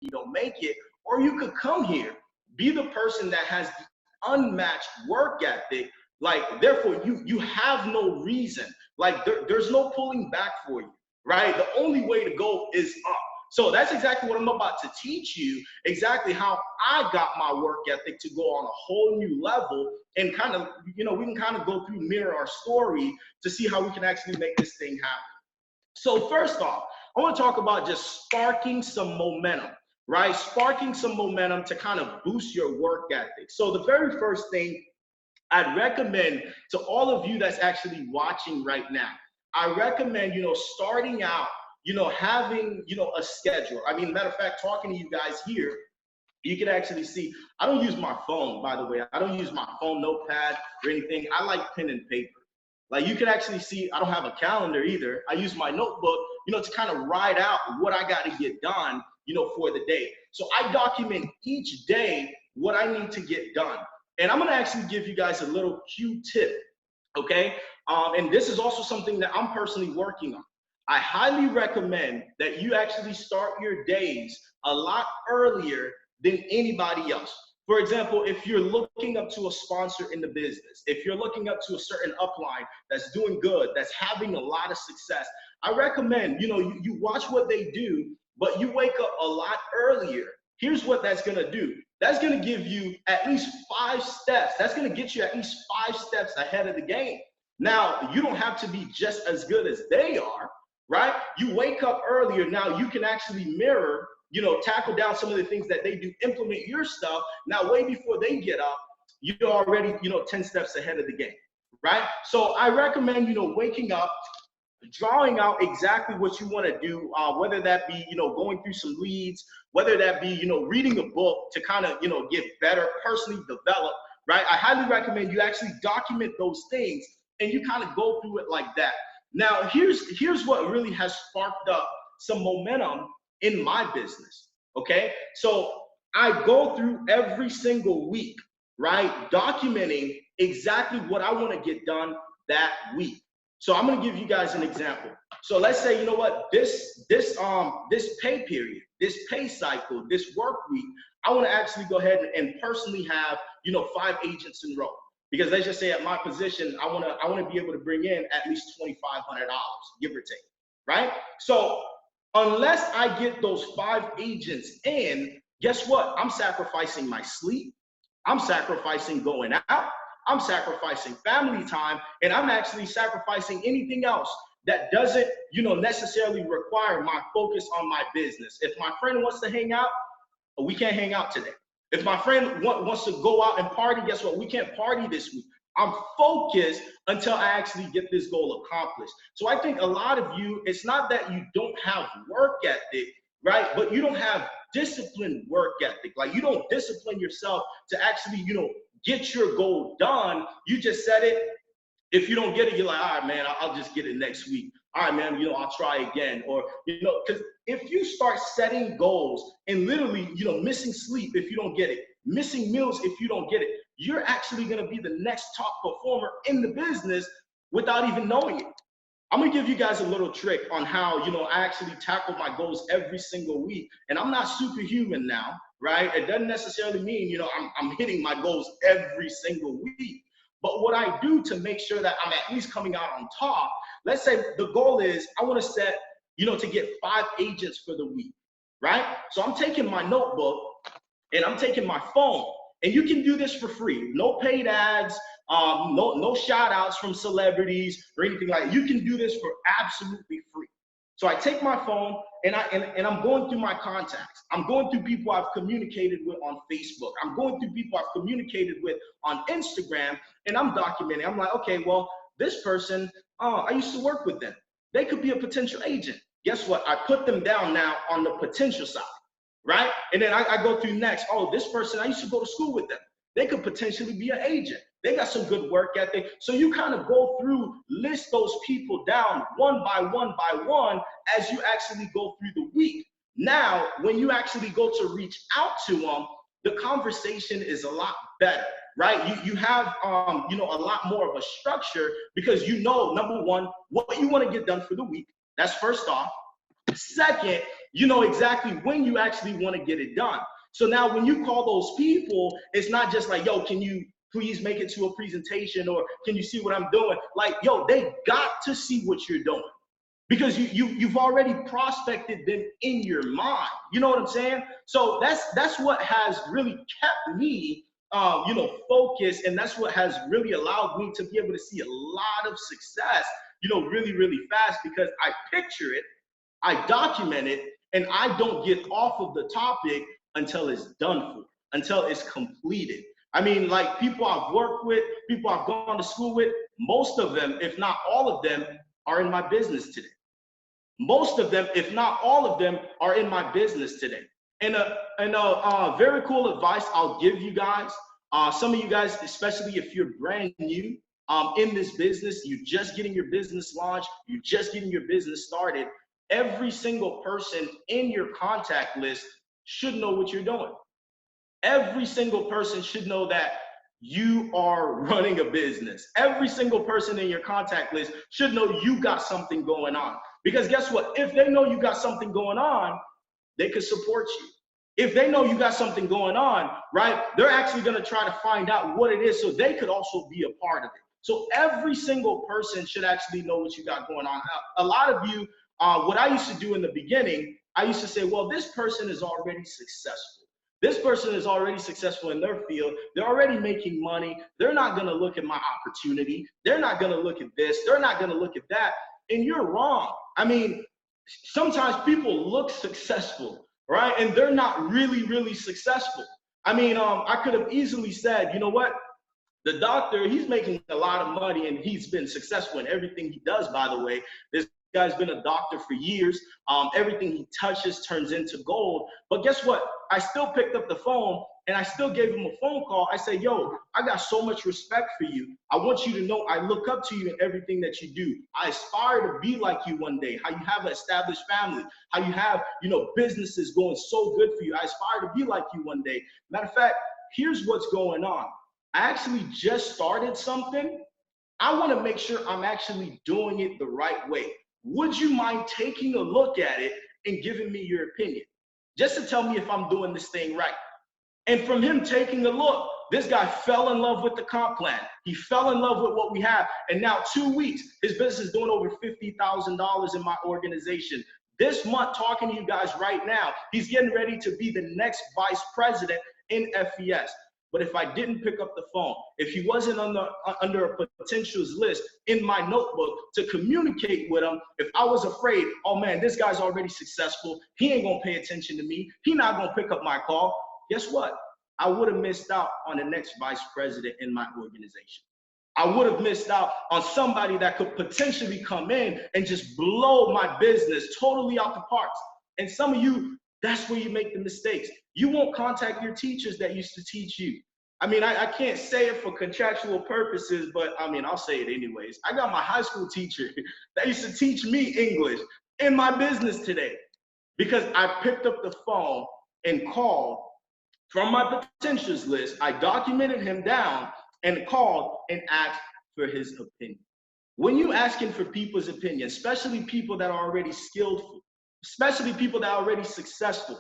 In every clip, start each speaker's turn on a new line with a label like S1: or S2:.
S1: you don't make it. Or you could come here, be the person that has the unmatched work ethic. Like, therefore, you have no reason. Like, there's no pulling back for you, right? The only way to go is up. So that's exactly what I'm about to teach you, exactly how I got my work ethic to go on a whole new level, and kind of, we can kind of go through, mirror our story to see how we can actually make this thing happen. So first off, I want to talk about just sparking some momentum, right? Sparking some momentum to kind of boost your work ethic. So the very first thing I'd recommend to all of you that's actually watching right now, I recommend, starting out, having, a schedule. I mean, matter of fact, talking to you guys here, you can actually see, I don't use my phone, by the way. I don't use my phone, notepad, or anything. I like pen and paper. Like, you can actually see, I don't have a calendar either. I use my notebook, to kind of write out what I got to get done, for the day. So I document each day what I need to get done. And I'm going to actually give you guys a little Q-tip, okay? And this is also something that I'm personally working on. I highly recommend that you actually start your days a lot earlier than anybody else. For example, if you're looking up to a sponsor in the business, if you're looking up to a certain upline that's doing good, that's having a lot of success, I recommend, you watch what they do, but you wake up a lot earlier. Here's what that's going to do. That's going to give you at least 5 steps. That's going to get you at least 5 steps ahead of the game. Now, you don't have to be just as good as they are, right? You wake up earlier. Now you can actually mirror, tackle down some of the things that they do, implement your stuff. Now, way before they get up, you're already, 10 steps ahead of the game, right? So I recommend, waking up, drawing out exactly what you want to do, whether that be, going through some leads, whether that be, reading a book to kind of, get better, personally develop, right? I highly recommend you actually document those things and you kind of go through it like that. Now, here's what really has sparked up some momentum in my business, okay? So I go through every single week, right? Documenting exactly what I want to get done that week. So I'm going to give you guys an example. So let's say, this pay period, this pay cycle, this work week, I want to actually go ahead and personally have, 5 agents enrolled. Because let's just say at my position, I want to be able to bring in at least $2,500, give or take, right? So unless I get those 5 agents in, guess what? I'm sacrificing my sleep. I'm sacrificing going out. I'm sacrificing family time, and I'm actually sacrificing anything else that doesn't, necessarily require my focus on my business. If my friend wants to hang out, we can't hang out today. If my friend wants to go out and party, guess what? We can't party this week. I'm focused until I actually get this goal accomplished. So I think a lot of you, it's not that you don't have work ethic, right? But you don't have disciplined work ethic. Like, you don't discipline yourself to actually, get your goal done. You just set it. If you don't get it, you're like, all right, man, I'll just get it next week. All right, man, I'll try again. Or, because if you start setting goals and literally, missing sleep if you don't get it, missing meals if you don't get it, you're actually going to be the next top performer in the business without even knowing it. I'm going to give you guys a little trick on how, I actually tackle my goals every single week. And I'm not superhuman now, right? It doesn't necessarily mean, I'm hitting my goals every single week. But what I do to make sure that I'm at least coming out on top, let's say the goal is I want to set, to get 5 agents for the week, right? So I'm taking my notebook and I'm taking my phone, and you can do this for free. No paid ads, no shout outs from celebrities or anything like that. You can do this for absolutely free. So I take my phone and I'm going through my contacts. I'm going through people I've communicated with on Facebook. I'm going through people I've communicated with on Instagram, and I'm documenting. I'm like, okay, well, this person, I used to work with them. They could be a potential agent. Guess what? I put them down now on the potential side, right? And then I go through next. Oh, this person, I used to go to school with them. They could potentially be an agent. They got some good work ethic. So you kind of go through, list those people down one by one as you actually go through the week. Now, when you actually go to reach out to them, the conversation is a lot better, right? You have, a lot more of a structure because number one, what you want to get done for the week. That's first off. Second, you know exactly when you actually want to get it done. So now when you call those people, it's not just like, yo, can you please make it to a presentation, or can you see what I'm doing? Like, yo, they got to see what you're doing, because you've already prospected them in your mind. You know what I'm saying? So that's what has really kept me, you know, focused, and that's what has really allowed me to be able to see a lot of success, you know, really, really fast, because I picture it, I document it, and I don't get off of the topic until it's done for, until it's completed. I mean, like, people I've worked with, people I've gone to school with, most of them, if not all of them, are in my business today. Most of them, if not all of them, are in my business today. And very cool advice I'll give you guys. Some of you guys, especially if you're brand new in this business, you're just getting your business launched, you're just getting your business started, every single person in your contact list should know what you're doing. Every single person should know that you are running a business. Every single person in your contact list should know you got something going on. Because guess what? If they know you got something going on, they could support you. If they know you got something going on, right, they're actually going to try to find out what it is so they could also be a part of it. So every single person should actually know what you got going on. A lot of you, what I used to do in the beginning, I used to say, well, this person is already successful. This person is already successful in their field. They're already making money. They're not going to look at my opportunity. They're not going to look at this. They're not going to look at that. And you're wrong. I mean, sometimes people look successful, right? And they're not really, really successful. I mean, I could have easily said, you know what? The doctor, he's making a lot of money and he's been successful in everything he does, by the way. This guy's been a doctor for years. Everything he touches turns into gold. But guess what? I still picked up the phone and I still gave him a phone call. I said, yo, I got so much respect for you. I want you to know I look up to you in everything that you do. I aspire to be like you one day, how you have an established family, how you have, you know, businesses going so good for you. I aspire to be like you one day. Matter of fact, here's what's going on. I actually just started something. I want to make sure I'm actually doing it the right way. Would you mind taking a look at it and giving me your opinion? Just to tell me if I'm doing this thing right. And from him taking a look, this guy fell in love with the comp plan. He fell in love with what we have. And now 2 weeks, his business is doing over $50,000 in my organization. This month, talking to you guys right now, he's getting ready to be the next vice president in FES. But if I didn't pick up the phone, if he wasn't under a potentials list in my notebook to communicate with him, if I was afraid, oh man, this guy's already successful, he ain't gonna pay attention to me, he not gonna pick up my call, guess what? I would have missed out on the next vice president in my organization. I would have missed out on somebody that could potentially come in and just blow my business totally out the parks. And some of you, that's where you make the mistakes. You won't contact your teachers that used to teach you. I mean, I can't say it for contractual purposes, but I mean, I'll say it anyways. I got my high school teacher that used to teach me English in my business today because I picked up the phone and called from my potentials list. I documented him down and called and asked for his opinion. When you asking for people's opinion, especially people that are already skillful, especially people that are already successful,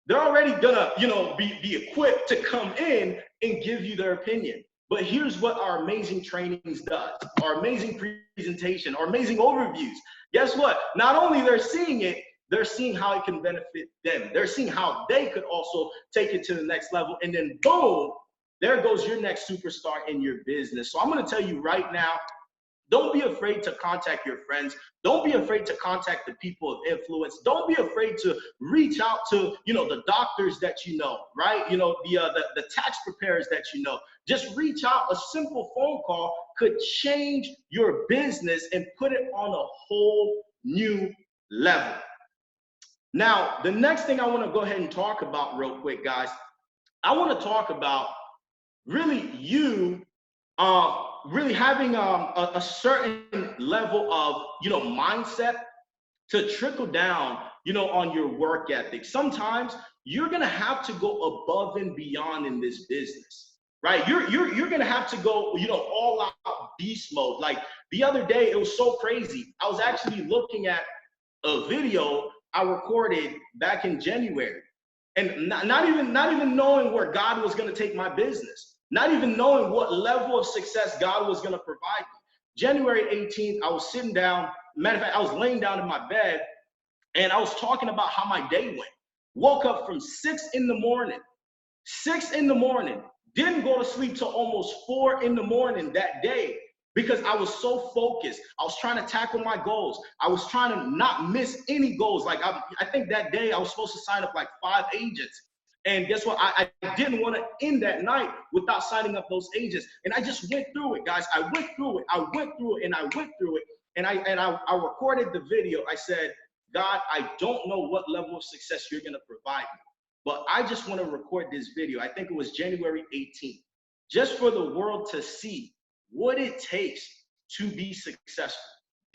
S1: they're already gonna, you know, be equipped to come in and give you their opinion. But here's what our amazing trainings does, our amazing presentation, our amazing overviews. Guess what? Not only they're seeing it, they're seeing how it can benefit them. They're seeing how they could also take it to the next level. And then boom, there goes your next superstar in your business. So I'm gonna tell you right now, don't be afraid to contact your friends. Don't be afraid to contact the people of influence. Don't be afraid to reach out to, you know, the doctors that you know, right? You know, the tax preparers that you know. Just reach out. A simple phone call could change your business and put it on a whole new level. Now, the next thing I want to go ahead and talk about real quick, guys, I want to talk about really you really having a certain level of, you know, mindset to trickle down, you know, on your work ethic. Sometimes you're going to have to go above and beyond in this business, right? You're going to have to go, you know, all out beast mode. Like the other day, it was so crazy. I was actually looking at a video I recorded back in January, and not even knowing where God was going to take my business, not even knowing what level of success God was going to provide me. January 18th, I was sitting down. Matter of fact, I was laying down in my bed, and I was talking about how my day went. Woke up from 6 in the morning. 6 in the morning. Didn't go to sleep till almost 4 in the morning that day because I was so focused. I was trying to tackle my goals. I was trying to not miss any goals. Like I think that day I was supposed to sign up like 5 agents. And guess what? I didn't want to end that night without signing up those agents. And I just went through it, guys. I went through it. I went through it and I went through it. And I recorded the video. I said, God, I don't know what level of success you're going to provide me, but I just want to record this video. I think it was January 18th, just for the world to see what it takes to be successful.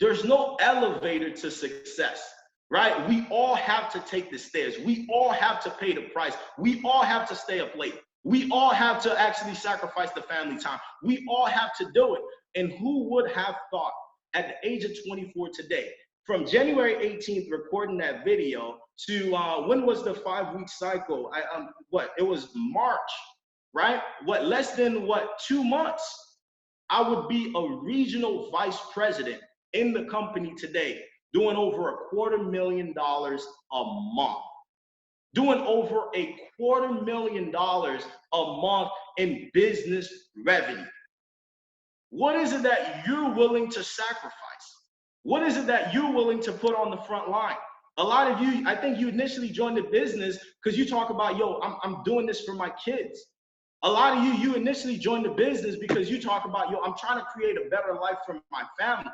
S1: There's no elevator to success, right? We all have to take the stairs. We all have to pay the price. We all have to stay up late. We all have to actually sacrifice the family time. We all have to do it. And who would have thought at the age of 24 today, from January 18th, recording that video to when was the 5-week cycle? It was March, right? Less than 2 months, I would be a regional vice president in the company today, doing over $250,000 a month. Doing over $250,000 a month in business revenue. What is it that you're willing to sacrifice? What is it that you're willing to put on the front line? A lot of you, I think you initially joined the business because you talk about, yo, I'm doing this for my kids. A lot of you initially joined the business because you talk about, yo, I'm trying to create a better life for my family.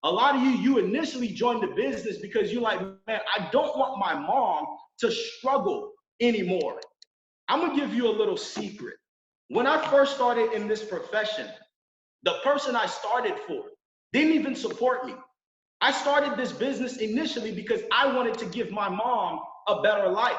S1: A lot of you initially joined the business because you're like, man, I don't want my mom to struggle anymore. I'm gonna give you a little secret. When I first started in this profession, the person I started for didn't even support me. I started this business initially because I wanted to give my mom a better life.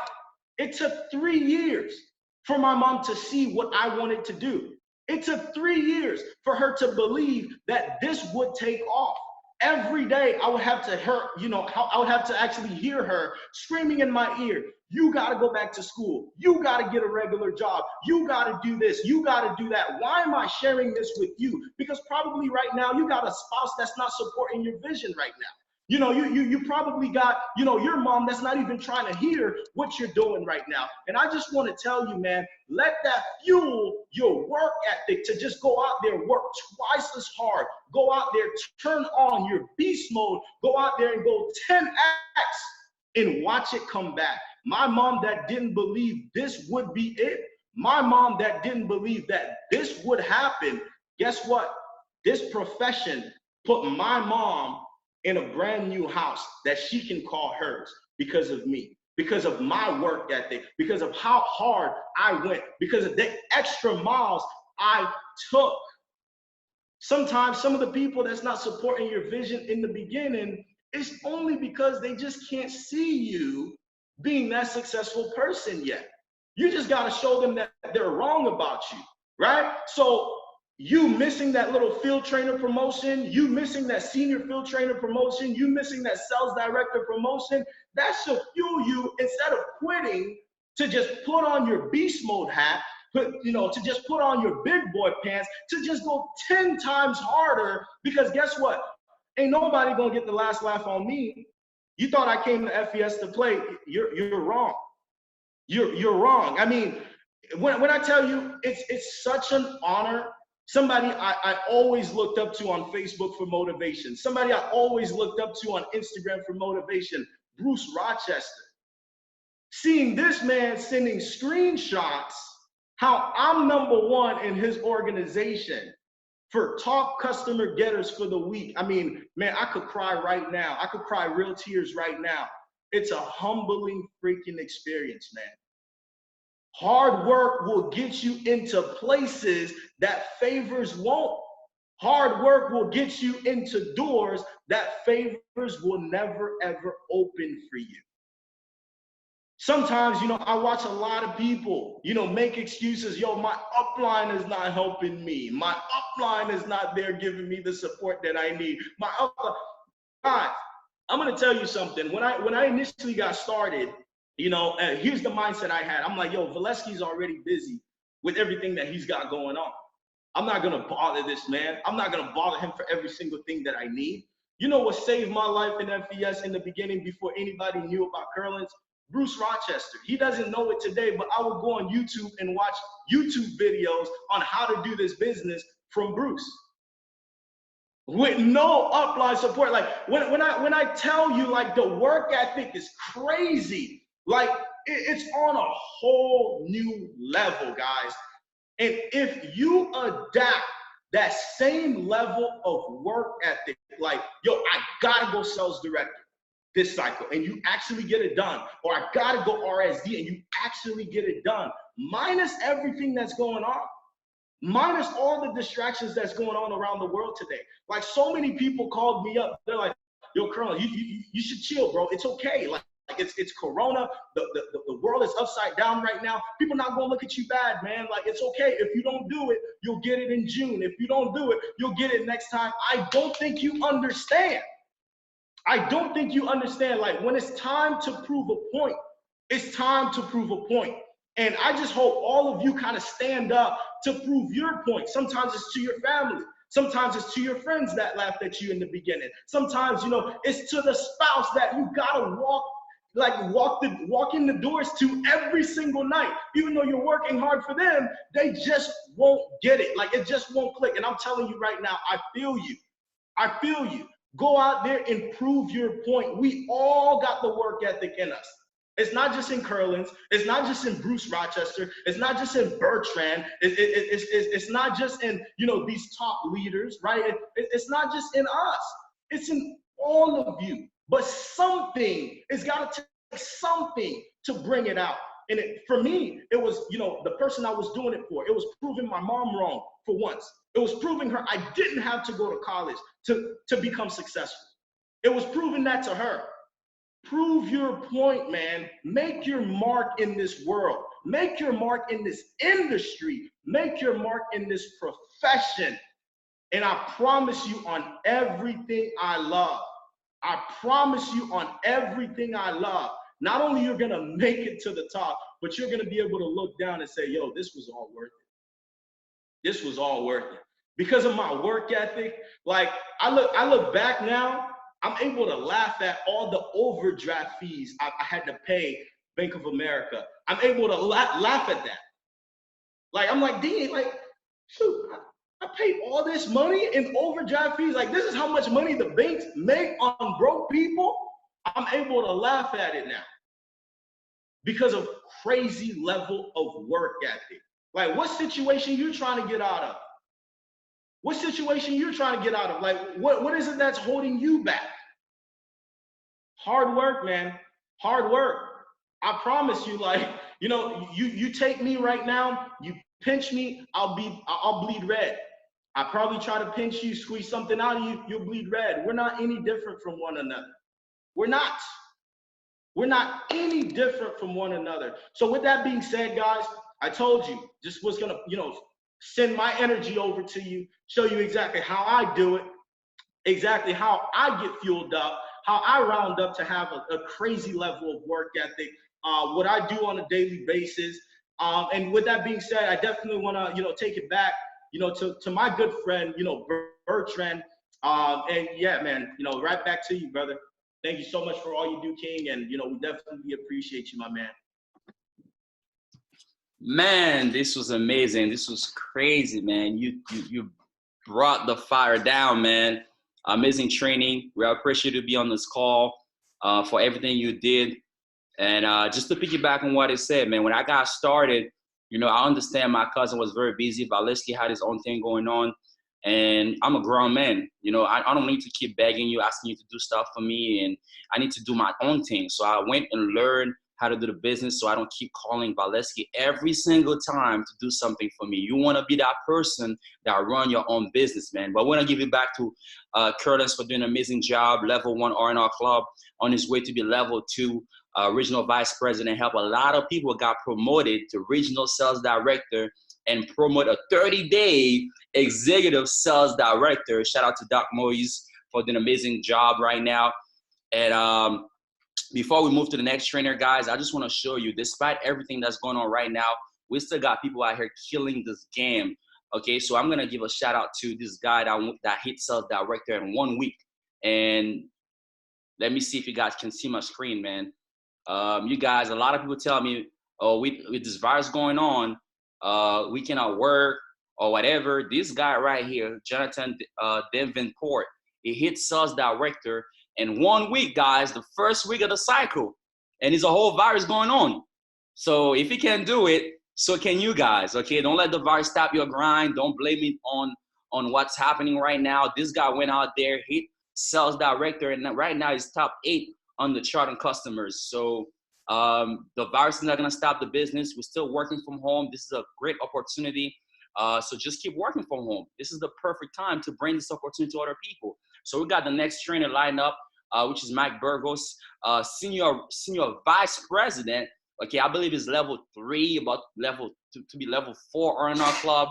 S1: It took 3 years for my mom to see what I wanted to do. It took 3 years for her to believe that this would take off. Every day I would have to actually hear her screaming in my ear, you got to go back to school. You got to get a regular job. You got to do this. You got to do that. Why am I sharing this with you? Because probably right now you got a spouse that's not supporting your vision right now. You probably got, your mom that's not even trying to hear what you're doing right now. And I just want to tell you, man, let that fuel your work ethic to just go out there, work twice as hard, go out there, turn on your beast mode, go out there and go 10x and watch it come back. My mom that didn't believe this would be it, my mom that didn't believe that this would happen, guess what? This profession put my mom in a brand new house that she can call hers because of me, because of my work ethic, because of how hard I went, because of the extra miles I took. Sometimes some of the people that's not supporting your vision in the beginning, it's only because they just can't see you being that successful person yet. You just got to show them that they're wrong about you, right? So you missing that little field trainer promotion, you missing that senior field trainer promotion, you missing that sales director promotion, that should fuel you instead of quitting to just put on your beast mode hat, to just put on your big boy pants, to just go 10 times harder, because guess what? Ain't nobody gonna get the last laugh on me. You thought I came to FES to play, you're wrong. You're wrong. I mean, when I tell you, it's such an honor. Somebody I always looked up to on Facebook for motivation. Somebody I always looked up to on Instagram for motivation, Bruce Rochester. Seeing this man sending screenshots, how I'm #1 in his organization for top customer getters for the week. I mean, man, I could cry right now. I could cry real tears right now. It's a humbling freaking experience, man. Hard work will get you into places that favors won't. Hard work will get you into doors that favors will never, ever open for you. Sometimes, I watch a lot of people, make excuses. Yo, my upline is not helping me. My upline is not there giving me the support that I need. Guys, I'm gonna tell you something. When I initially got started, here's the mindset I had. I'm like, yo, Valesky's already busy with everything that he's got going on. I'm not gonna bother this man. I'm not gonna bother him for every single thing that I need. You know what saved my life in FES in the beginning before anybody knew about Kerlens? Bruce Rochester. He doesn't know it today, but I would go on YouTube and watch YouTube videos on how to do this business from Bruce, with no upline support. Like when I tell you, like, the work ethic is crazy. Like it's on a whole new level, guys. And if you adapt that same level of work ethic, like, yo, I gotta go sales director this cycle, and you actually get it done, or I gotta go RSD and you actually get it done, minus everything that's going on, minus all the distractions that's going on around the world today. Like, so many people called me up. They're like, yo, Colonel, you should chill, bro. It's okay. Like it's Corona. The world is upside down right now. People not gonna look at you bad, man. Like, it's okay. If you don't do it, you'll get it in June. If you don't do it, you'll get it next time. I don't think you understand. I don't think you understand. Like, when it's time to prove a point, it's time to prove a point. And I just hope all of you kind of stand up to prove your point. Sometimes it's to your family. Sometimes it's to your friends that laughed at you in the beginning. Sometimes, it's to the spouse that you gotta walk in the doors to every single night. Even though you're working hard for them, they just won't get it. Like, it just won't click. And I'm telling you right now, I feel you. I feel you. Go out there and prove your point. We all got the work ethic in us. It's not just in Kerlens. It's not just in Bruce Rochester. It's not just in Bertrand. It's not just in, these top leaders, right? It's not just in us. It's in all of you. But something, it's got to take something to bring it out. And for me, it was, the person I was doing it for. It was proving my mom wrong for once. It was proving her I didn't have to go to college to become successful. It was proving that to her. Prove your point, man. Make your mark in this world. Make your mark in this industry. Make your mark in this profession. And I promise you, on everything I love, I promise you, on everything I love, not only you're gonna make it to the top, but you're gonna be able to look down and say, yo, this was all worth it. This was all worth it. Because of my work ethic, like, I look back now, I'm able to laugh at all the overdraft fees I had to pay Bank of America. I'm able to laugh at that. Like, I'm like, Dean, like, shoot, I paid all this money in overdraft fees. Like, this is how much money the banks make on broke people. I'm able to laugh at it now because of crazy level of work ethic. Like, what situation you trying to get out of? What situation you're trying to get out of? Like, what is it that's holding you back? Hard work, man. Hard work. I promise you, like, you take me right now, you pinch me, I'll bleed red. I probably try to pinch you, squeeze something out of you, you'll bleed red. We're not any different from one another. We're not. We're not any different from one another. So with that being said, guys, I told you, just was gonna, send my energy over to you, show you exactly how I do it, exactly how I get fueled up, how I round up to have a crazy level of work ethic, what I do on a daily basis. And with that being said, I definitely want to, take it back, to my good friend, Bertrand. And yeah, man, right back to you, brother. Thank you so much for all you do, King. And, we definitely appreciate you, my man.
S2: Man, this was amazing. This was crazy, man. You brought the fire down, man. Amazing training. We appreciate you to be on this call for everything you did. And just to piggyback on what he said, man, when I got started, I understand my cousin was very busy. Valesky had his own thing going on. And I'm a grown man. I don't need to keep begging you, asking you to do stuff for me. And I need to do my own thing. So I went and learned how to do the business so I don't keep calling Valesky every single time to do something for me. You want to be that person that run your own business, man. But I want to give it back to Kerlens for doing an amazing job, level 1 R&R club, on his way to be level 2 regional vice president, help a lot of people got promoted to regional sales director and promote a 30-day executive sales director. Shout out to Doc Moyes for doing an amazing job right now. And before we move to the next trainer, guys, I just want to show you, despite everything that's going on right now, we still got people out here killing this game. Okay, so I'm gonna give a shout out to this guy that hit sales director in 1 week. And let me see if you guys can see my screen, man. You guys, a lot of people tell me, oh, with this virus going on, we cannot work or whatever. This guy right here, Jonathan Davenport, he hit sales director in 1 week, guys, the first week of the cycle. And there's a whole virus going on. So if he can do it, so can you guys, okay? Don't let the virus stop your grind. Don't blame it on what's happening right now. This guy went out there, hit sales director, and right now he's top 8 on the chart on customers. So the virus is not gonna stop the business. We're still working from home. This is a great opportunity. So just keep working from home. This is the perfect time to bring this opportunity to other people. So we got the next trainer lined up, which is Mike Burgos, senior vice president. Okay, I believe it's level 3, about to be level 4 in our club.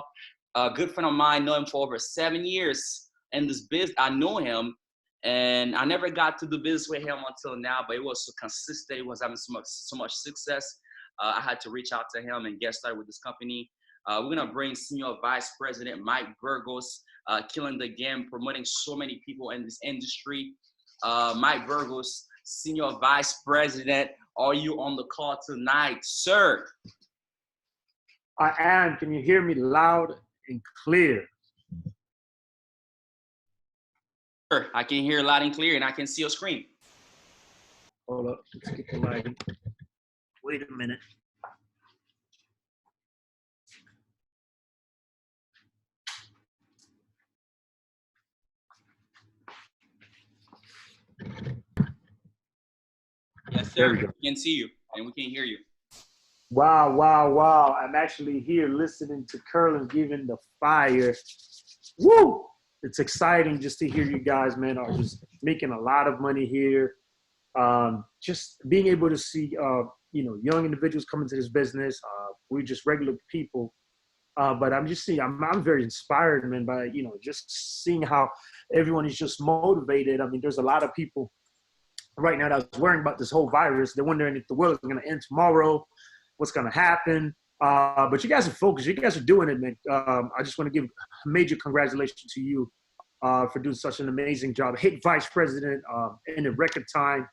S2: A good friend of mine, know him for over 7 years in this business. I know him, and I never got to do business with him until now, but it was so consistent. He was having so much success. I had to reach out to him and get started with this company. We're gonna bring Senior Vice President Mike Burgos, killing the game, promoting so many people in this industry. Mike Burgos, Senior Vice President, are you on the call tonight, sir?
S3: I am. Can you hear me loud and clear?
S2: Sure, I can hear loud and clear, and I can see your screen.
S3: Hold up, let's get the lighting. Wait a minute.
S2: Yes, sir. We can see you, and we can hear you.
S3: Wow, wow, wow. I'm actually here listening to Kerlens giving the fire. Woo! It's exciting just to hear you guys, man, are just making a lot of money here. Just being able to see, young individuals come into this business. We're just regular people. But I'm just seeing, I'm very inspired, man, by, just seeing how everyone is just motivated. I mean, there's a lot of people right now that's worrying about this whole virus. They're wondering if the world is going to end tomorrow, what's going to happen. But you guys are focused. You guys are doing it, man. I just want to give major congratulations to you for doing such an amazing job. Hit vice president in a record time,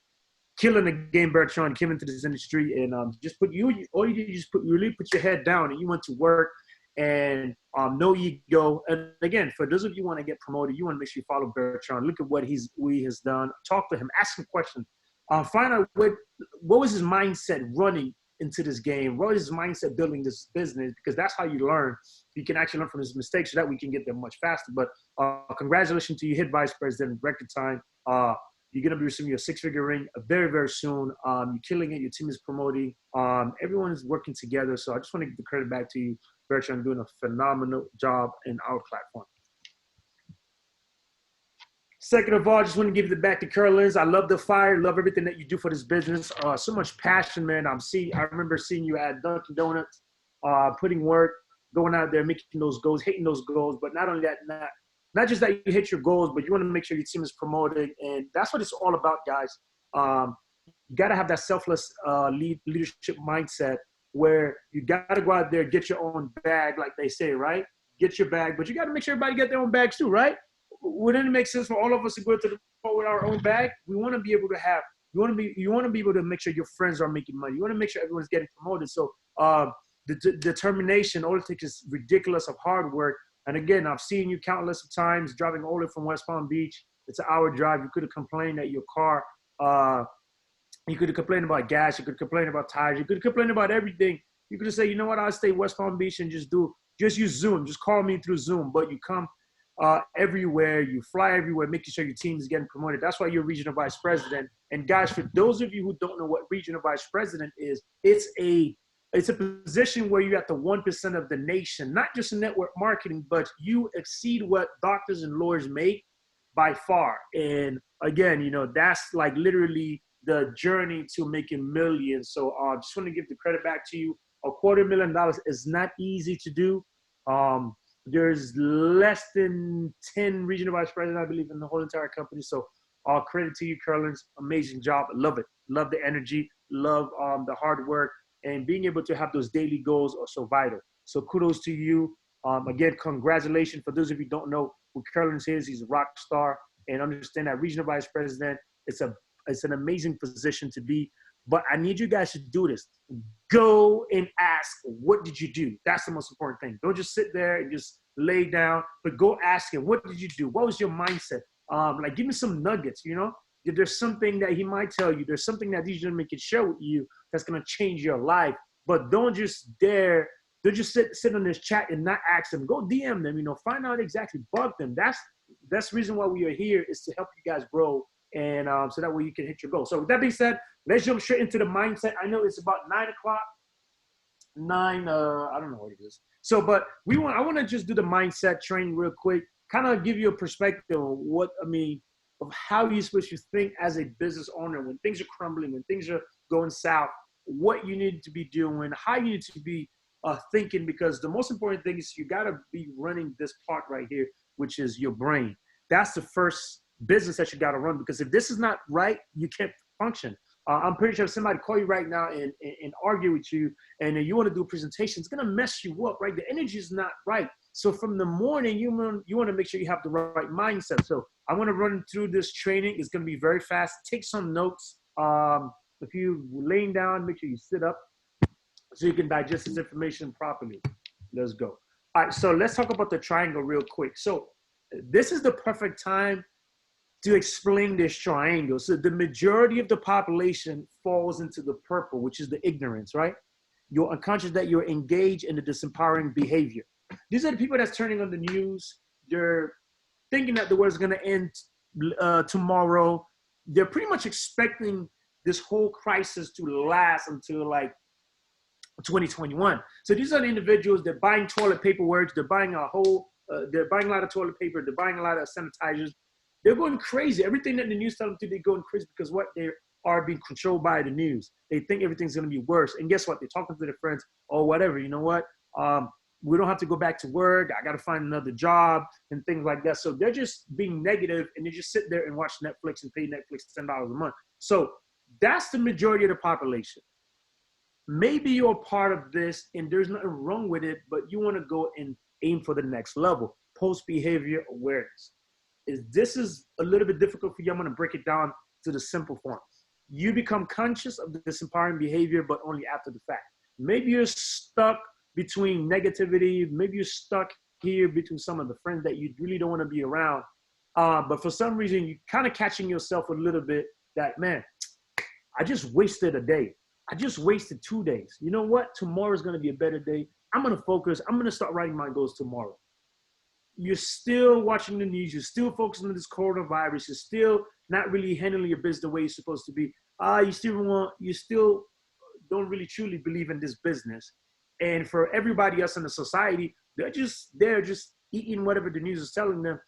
S3: killing the game, Bertrand, came into this industry, and all you did is really put your head down and you went to work. And no ego. And again, for those of you who want to get promoted, you want to make sure you follow Bertrand. Look at what he has done. Talk to him. Ask him questions. Find out what was his mindset running into this game. What was his mindset building this business? Because that's how you learn. You can actually learn from his mistakes so that we can get there much faster. But congratulations to you, hit vice president, record time. You're going to be receiving your 6-figure ring very, very soon. You're killing it. Your team is promoting. Everyone is working together. So I just want to give the credit back to you, Bertrand, doing a phenomenal job in our platform. Second of all, I just want to give it back to Kerlens. I love the fire. Love everything that you do for this business. So much passion, man. I remember seeing you at Dunkin' Donuts, putting work, going out there, making those goals, hitting those goals. But not only that, not just that you hit your goals, but you want to make sure your team is promoted. And that's what it's all about, guys. You got to have that selfless leadership mindset where you got to go out there, get your own bag, like they say, right? Get your bag, but you got to make sure everybody get their own bags too, right? Wouldn't it make sense for all of us to go to the floor with our own bag? We want to be able to have, you want to be able to make sure your friends are making money. You want to make sure everyone's getting promoted. So the determination, all it takes is ridiculous of hard work. And again, I've seen you countless of times driving all the way from West Palm Beach. It's an hour drive. You could have complained that your car, you could have complained about gas. You could complain about tires. You could complain about everything. You could have said, you know what, I'll stay West Palm Beach and just use Zoom. Just call me through Zoom. But you come everywhere. You fly everywhere, making sure your team is getting promoted. That's why you're regional vice president. And guys, for those of you who don't know what regional vice president is, it's a position where you're at the 1% of the nation, not just in network marketing, but you exceed what doctors and lawyers make by far. And again, that's like literally the journey to making millions. So I just want to give the credit back to you. $250,000 is not easy to do. There's less than 10 regional vice presidents, I believe, in the whole entire company. So All credit to you, Kerlens. Amazing job. Love it. Love the energy. Love the hard work. And being able to have those daily goals are so vital. So kudos to you. Again, congratulations. For those of you who don't know who Kerlens is, he's a rock star. And understand that regional vice president, it's an amazing position to be. But I need you guys to do this. Go and ask, what did you do? That's the most important thing. Don't just sit there and just lay down, but go ask him, what did you do? What was your mindset? Like, give me some nuggets, you know? There's something that he might tell you. There's something that these gentlemen can share with you that's going to change your life. But don't just don't just sit on this chat and not ask them. Go DM them, you know, find out exactly, bug them. That's the reason why we are here, is to help you guys grow, and so that way you can hit your goal. So with that being said, let's jump straight into the mindset. I know it's about 9 o'clock. I don't know what it is. So, but I want to just do the mindset training real quick, kind of give you a perspective of how you're supposed to think as a business owner when things are crumbling, when things are going south, what you need to be doing, how you need to be thinking, because the most important thing is you got to be running this part right here, which is your brain. That's the first business that you got to run, because if this is not right, you can't function. I'm pretty sure if somebody call you right now and argue with you, and you want to do a presentation, it's going to mess you up, right? The energy is not right. So from the morning, you want to make sure you have the right mindset. So I want to run through this training. It's going to be very fast. Take some notes. If you're laying down, make sure you sit up so you can digest this information properly. Let's go. All right, so let's talk about the triangle real quick. So this is the perfect time to explain this triangle. So the majority of the population falls into the purple, which is the ignorance, right? You're unconscious that you're engaged in the disempowering behavior. These are the people that's turning on the news. They're thinking that the world's going to end tomorrow. They're pretty much expecting this whole crisis to last until like 2021. So these are the individuals. They're buying toilet paper works. They're buying they're buying a lot of toilet paper. They're buying a lot of sanitizers. They're going crazy. Everything that the news tells them to, they're going crazy, because what, they are being controlled by the news. They think everything's going to be worse. And guess what? They're talking to their friends, oh, whatever, you know what? We don't have to go back to work. I got to find another job and things like that. So they're just being negative, and they just sit there and watch Netflix and pay Netflix $10 a month. So that's the majority of the population. Maybe you're part of this and there's nothing wrong with it, but you want to go and aim for the next level, post-behavior awareness. This is a little bit difficult for you. I'm going to break it down to the simple form. You become conscious of this empowering behavior, but only after the fact. Maybe you're stuck between negativity. Maybe you're stuck here between some of the friends that you really don't want to be around. But for some reason, you're kind of catching yourself a little bit that, man, I just wasted a day. I just wasted 2 days. You know what? Tomorrow is going to be a better day. I'm going to focus. I'm going to start writing my goals tomorrow. You're still watching the news. You're still focusing on this coronavirus. You're still not really handling your business the way you're supposed to be. You still don't really truly believe in this business. And for everybody else in the society, they're just eating whatever the news is telling them.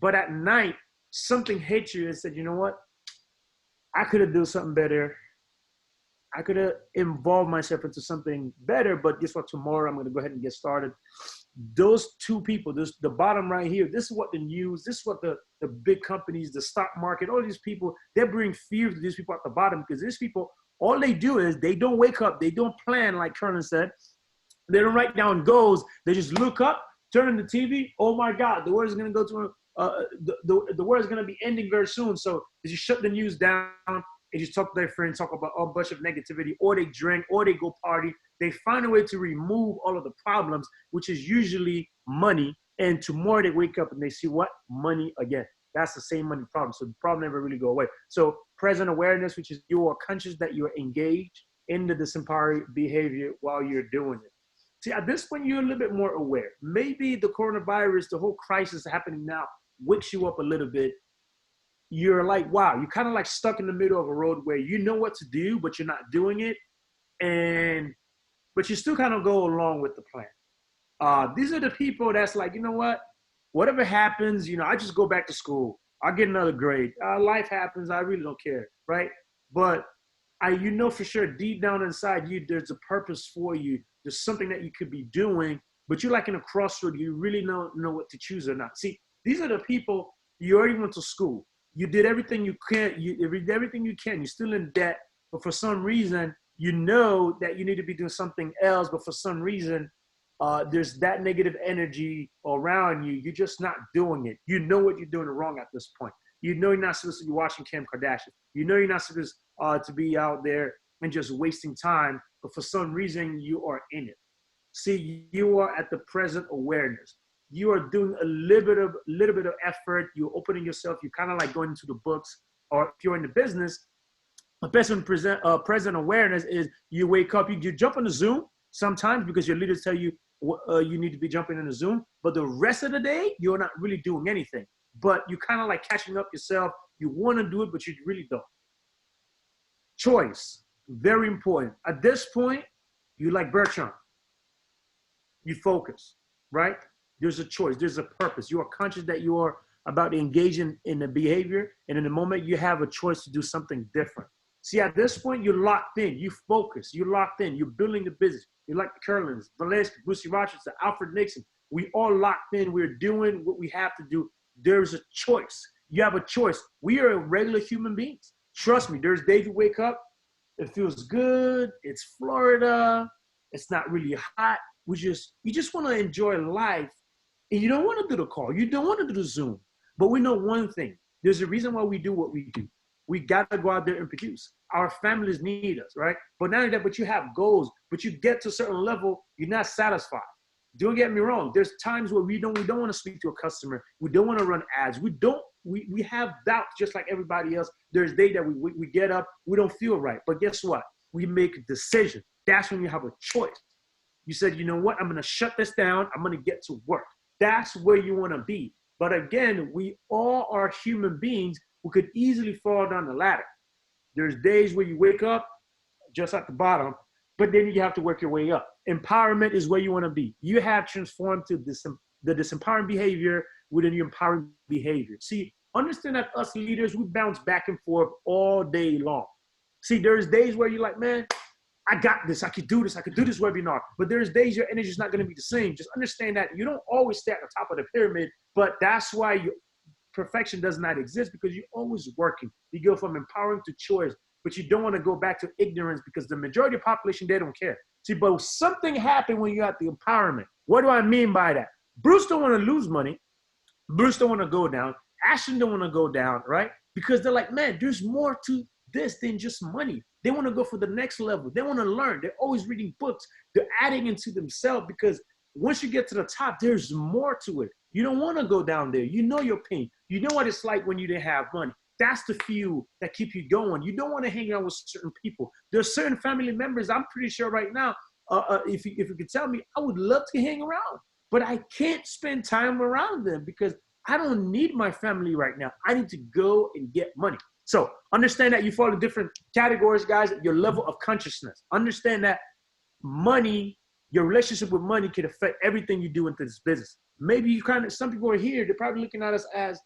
S3: But at night, something hit you and said, you know what? I could have done something better. I could have involved myself into something better, but guess what? Tomorrow I'm going to go ahead and get started. Those two people, the bottom right here, this is what the news, this is what the big companies, the stock market, all these people, they bring fear to these people at the bottom, because these people, all they do is they don't wake up. They don't plan, like Kerlens said. They don't write down goals. They just look up, turn on the TV. Oh my God, the world is going to go to the world is going to be ending very soon. So they just shut the news down. They just talk to their friends, talk about a bunch of negativity, or they drink, or they go party. They find a way to remove all of the problems, which is usually money. And tomorrow they wake up and they see what? Money again. That's the same money problem. So the problem never really go away. So present awareness, which is you are conscious that you're engaged in the disempowering behavior while you're doing it. See, at this point, you're a little bit more aware. Maybe the coronavirus, the whole crisis happening now, wakes you up a little bit. You're like, wow, you're kind of like stuck in the middle of a road where you know what to do, but you're not doing it. But you still kind of go along with the plan. These are the people that's like, you know what? Whatever happens, you know, I just go back to school. I'll get another grade. Life happens. I really don't care, right? But you know for sure deep down inside you, there's a purpose for you. There's something that you could be doing, but you're like in a crossroad. You really don't know what to choose or not. See, these are the people, you already went to school. You did everything you can. You did everything you can. You're still in debt, but for some reason, you know that you need to be doing something else, but for some reason, there's that negative energy around you. You're just not doing it. You know what you're doing wrong at this point. You know you're not supposed to be watching Kim Kardashian. You know you're not supposed to be out there and just wasting time, but for some reason, you are in it. See, you are at the present awareness. You are doing a little bit of effort. You're opening yourself. You're kind of like going into the books, or if you're in the business, a present awareness is you wake up, you jump on the Zoom sometimes because your leaders tell you you need to be jumping in the Zoom, but the rest of the day, you're not really doing anything. But you kind of like catching up yourself. You want to do it, but you really don't. Choice, very important. At this point, you like Bertrand. You focus, right? There's a choice. There's a purpose. You are conscious that you are about engaging in the behavior, and in the moment, you have a choice to do something different. See, at this point, you're locked in. You focus. You're locked in. You're building the business. You're like the Kerlens, Valesky, Brucey Rochester, Alfred Nixon. We all locked in. We're doing what we have to do. There's a choice. You have a choice. We are regular human beings. Trust me, there's days you wake up, it feels good. It's Florida. It's not really hot. You just want to enjoy life. And you don't want to do the call. You don't want to do the Zoom. But we know one thing. There's a reason why we do what we do. We got to go out there and produce. Our families need us, right? But not only that, but you have goals. But you get to a certain level, you're not satisfied. Don't get me wrong. There's times where we don't want to speak to a customer. We don't want to run ads. We have doubts just like everybody else. There's days that we get up, we don't feel right. But guess what? We make a decision. That's when you have a choice. You said, you know what? I'm going to shut this down. I'm going to get to work. That's where you want to be. But again, we all are human beings who could easily fall down the ladder. There's days where you wake up just at the bottom, but then you have to work your way up. Empowerment is where you want to be. You have transformed to the disempowering behavior within your empowering behavior. See, understand that us leaders, we bounce back and forth all day long. See, there's days where you're like, man, I got this. I could do this. I could do this webinar. But there's days your energy is not going to be the same. Just understand that you don't always stay at the top of the pyramid, but that's why perfection does not exist, because you're always working. You go from empowering to choice, but you don't want to go back to ignorance, because the majority of the population, they don't care. See, but something happened when you're at the empowerment. What do I mean by that? Bruce don't want to lose money. Bruce don't want to go down. Ashton don't want to go down, right? Because they're like, man, there's more to this than just money. They want to go for the next level. They want to learn. They're always reading books. They're adding into themselves, because once you get to the top, there's more to it. You don't want to go down there. You know your pain. You know what it's like when you didn't have money. That's the fuel that keep you going. You don't want to hang out with certain people. There's certain family members, I'm pretty sure right now, if you could tell me, I would love to hang around, but I can't spend time around them because I don't need my family right now. I need to go and get money. So understand that you fall in different categories, guys, your level of consciousness. Understand that money, your relationship with money can affect everything you do into this business. Maybe you some people are here, they're probably looking at us as,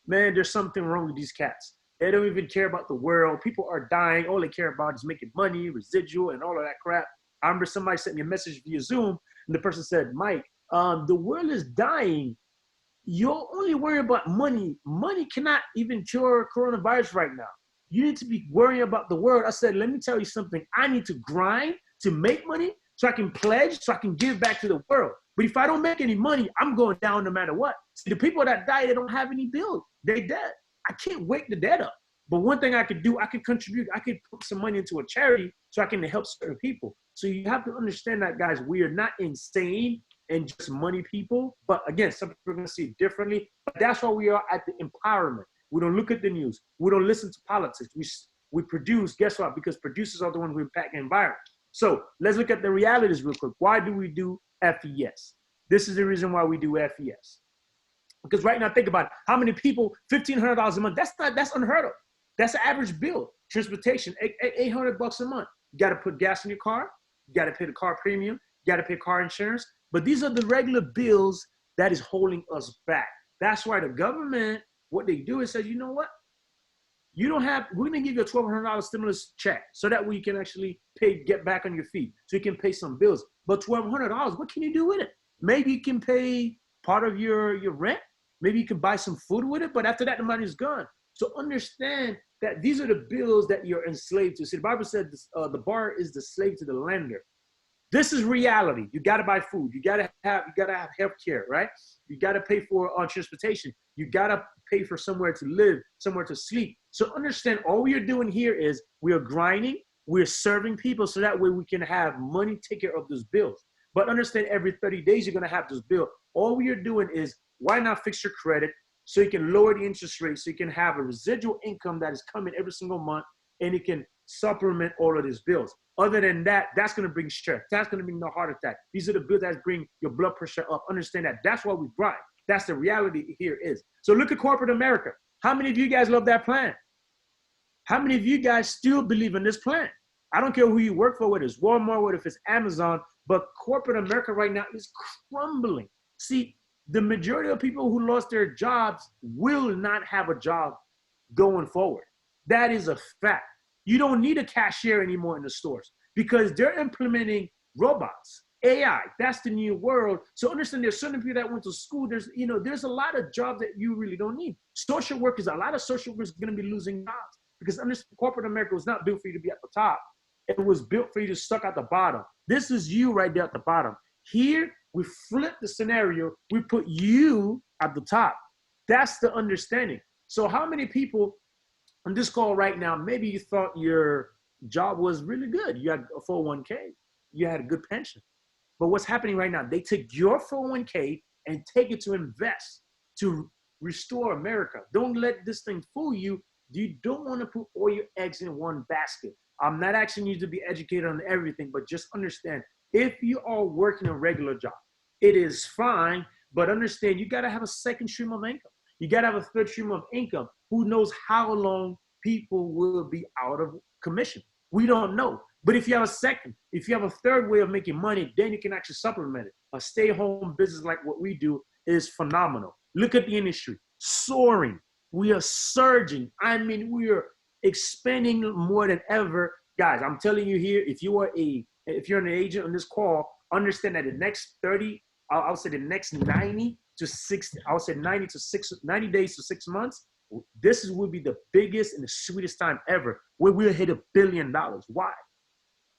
S3: man, there's something wrong with these cats. They don't even care about the world. People are dying. All they care about is making money, residual, and all of that crap. I remember somebody sent me a message via Zoom, and the person said, Mike, the world is dying. You're only worrying about money. Money cannot even cure coronavirus right now. You need to be worrying about the world. I said, let me tell you something. I need to grind to make money so I can pledge, so I can give back to the world. But if I don't make any money, I'm going down no matter what. See, the people that die, they don't have any bills. They dead. I can't wake the dead up. But one thing I could do, I could contribute. I could put some money into a charity so I can help certain people. So you have to understand that, guys, we are not insane and just money people. But again, some people are going to see it differently. But that's why we are at the empowerment. We don't look at the news. We don't listen to politics. We produce, guess what? Because producers are the ones who impact the environment. So let's look at the realities real quick. Why do we do FES? This is the reason why we do FES. Because right now, think about it. How many people, $1,500 a month, that's unheard of. That's the average bill. Transportation, $800 a month. You got to put gas in your car. You got to pay the car premium. You got to pay car insurance. But these are the regular bills that is holding us back. That's why the government, what they do is say, you know what? We're going to give you a $1,200 stimulus check so that we can actually get back on your feet. So you can pay some bills. But $1,200, what can you do with it? Maybe you can pay part of your rent. Maybe you can buy some food with it. But after that, the money is gone. So understand that these are the bills that you're enslaved to. See, the Bible said this, the borrower is the slave to the lender. This is reality. You got to buy food. You got to have health care, right? You got to pay for transportation. You got to pay for somewhere to live, somewhere to sleep. So understand, all we are doing here is we are grinding. We're serving people so that way we can have money take care of those bills. But understand, every 30 days you're going to have this bill. All we are doing is, why not fix your credit so you can lower the interest rate, so you can have a residual income that is coming every single month, and it can supplement all of these bills. Other than that, that's going to bring stress. That's going to bring no heart attack. These are the bills that bring your blood pressure up. Understand that. That's why we grind. That's the reality here is. So look at corporate America. How many of you guys love that plan? How many of you guys still believe in this plan? I don't care who you work for, whether it's Walmart, whether it's Amazon, but corporate America right now is crumbling. See, the majority of people who lost their jobs will not have a job going forward. That is a fact. You don't need a cashier anymore in the stores because they're implementing robots, AI. That's the new world. So understand, there's certain people that went to school. There's a lot of jobs that you really don't need. Social workers, a lot of social workers are going to be losing jobs because understand, corporate America was not built for you to be at the top. It was built for you to stuck at the bottom. This is you right there at the bottom. Here, we flip the scenario. We put you at the top. That's the understanding. So how many people on this call right now, maybe you thought your job was really good. You had a 401k. You had a good pension. But what's happening right now, they take your 401k and take it to invest, to restore America. Don't let this thing fool you. You don't want to put all your eggs in one basket. I'm not asking you to be educated on everything, but just understand, if you are working a regular job, it is fine, but understand you got to have a second stream of income. You got to have a third stream of income. Who knows how long people will be out of commission? We don't know. But if you have a second, if you have a third way of making money, then you can actually supplement it. A stay-home business like what we do is phenomenal. Look at the industry, soaring. We are surging. I mean, we are expanding more than ever. Guys, I'm telling you here, if you're an agent on this call, understand that the next 30, I'll say the next 90 to 60, I would say 90 days to 6 months, this will be the biggest and the sweetest time ever where we'll hit $1 billion. Why?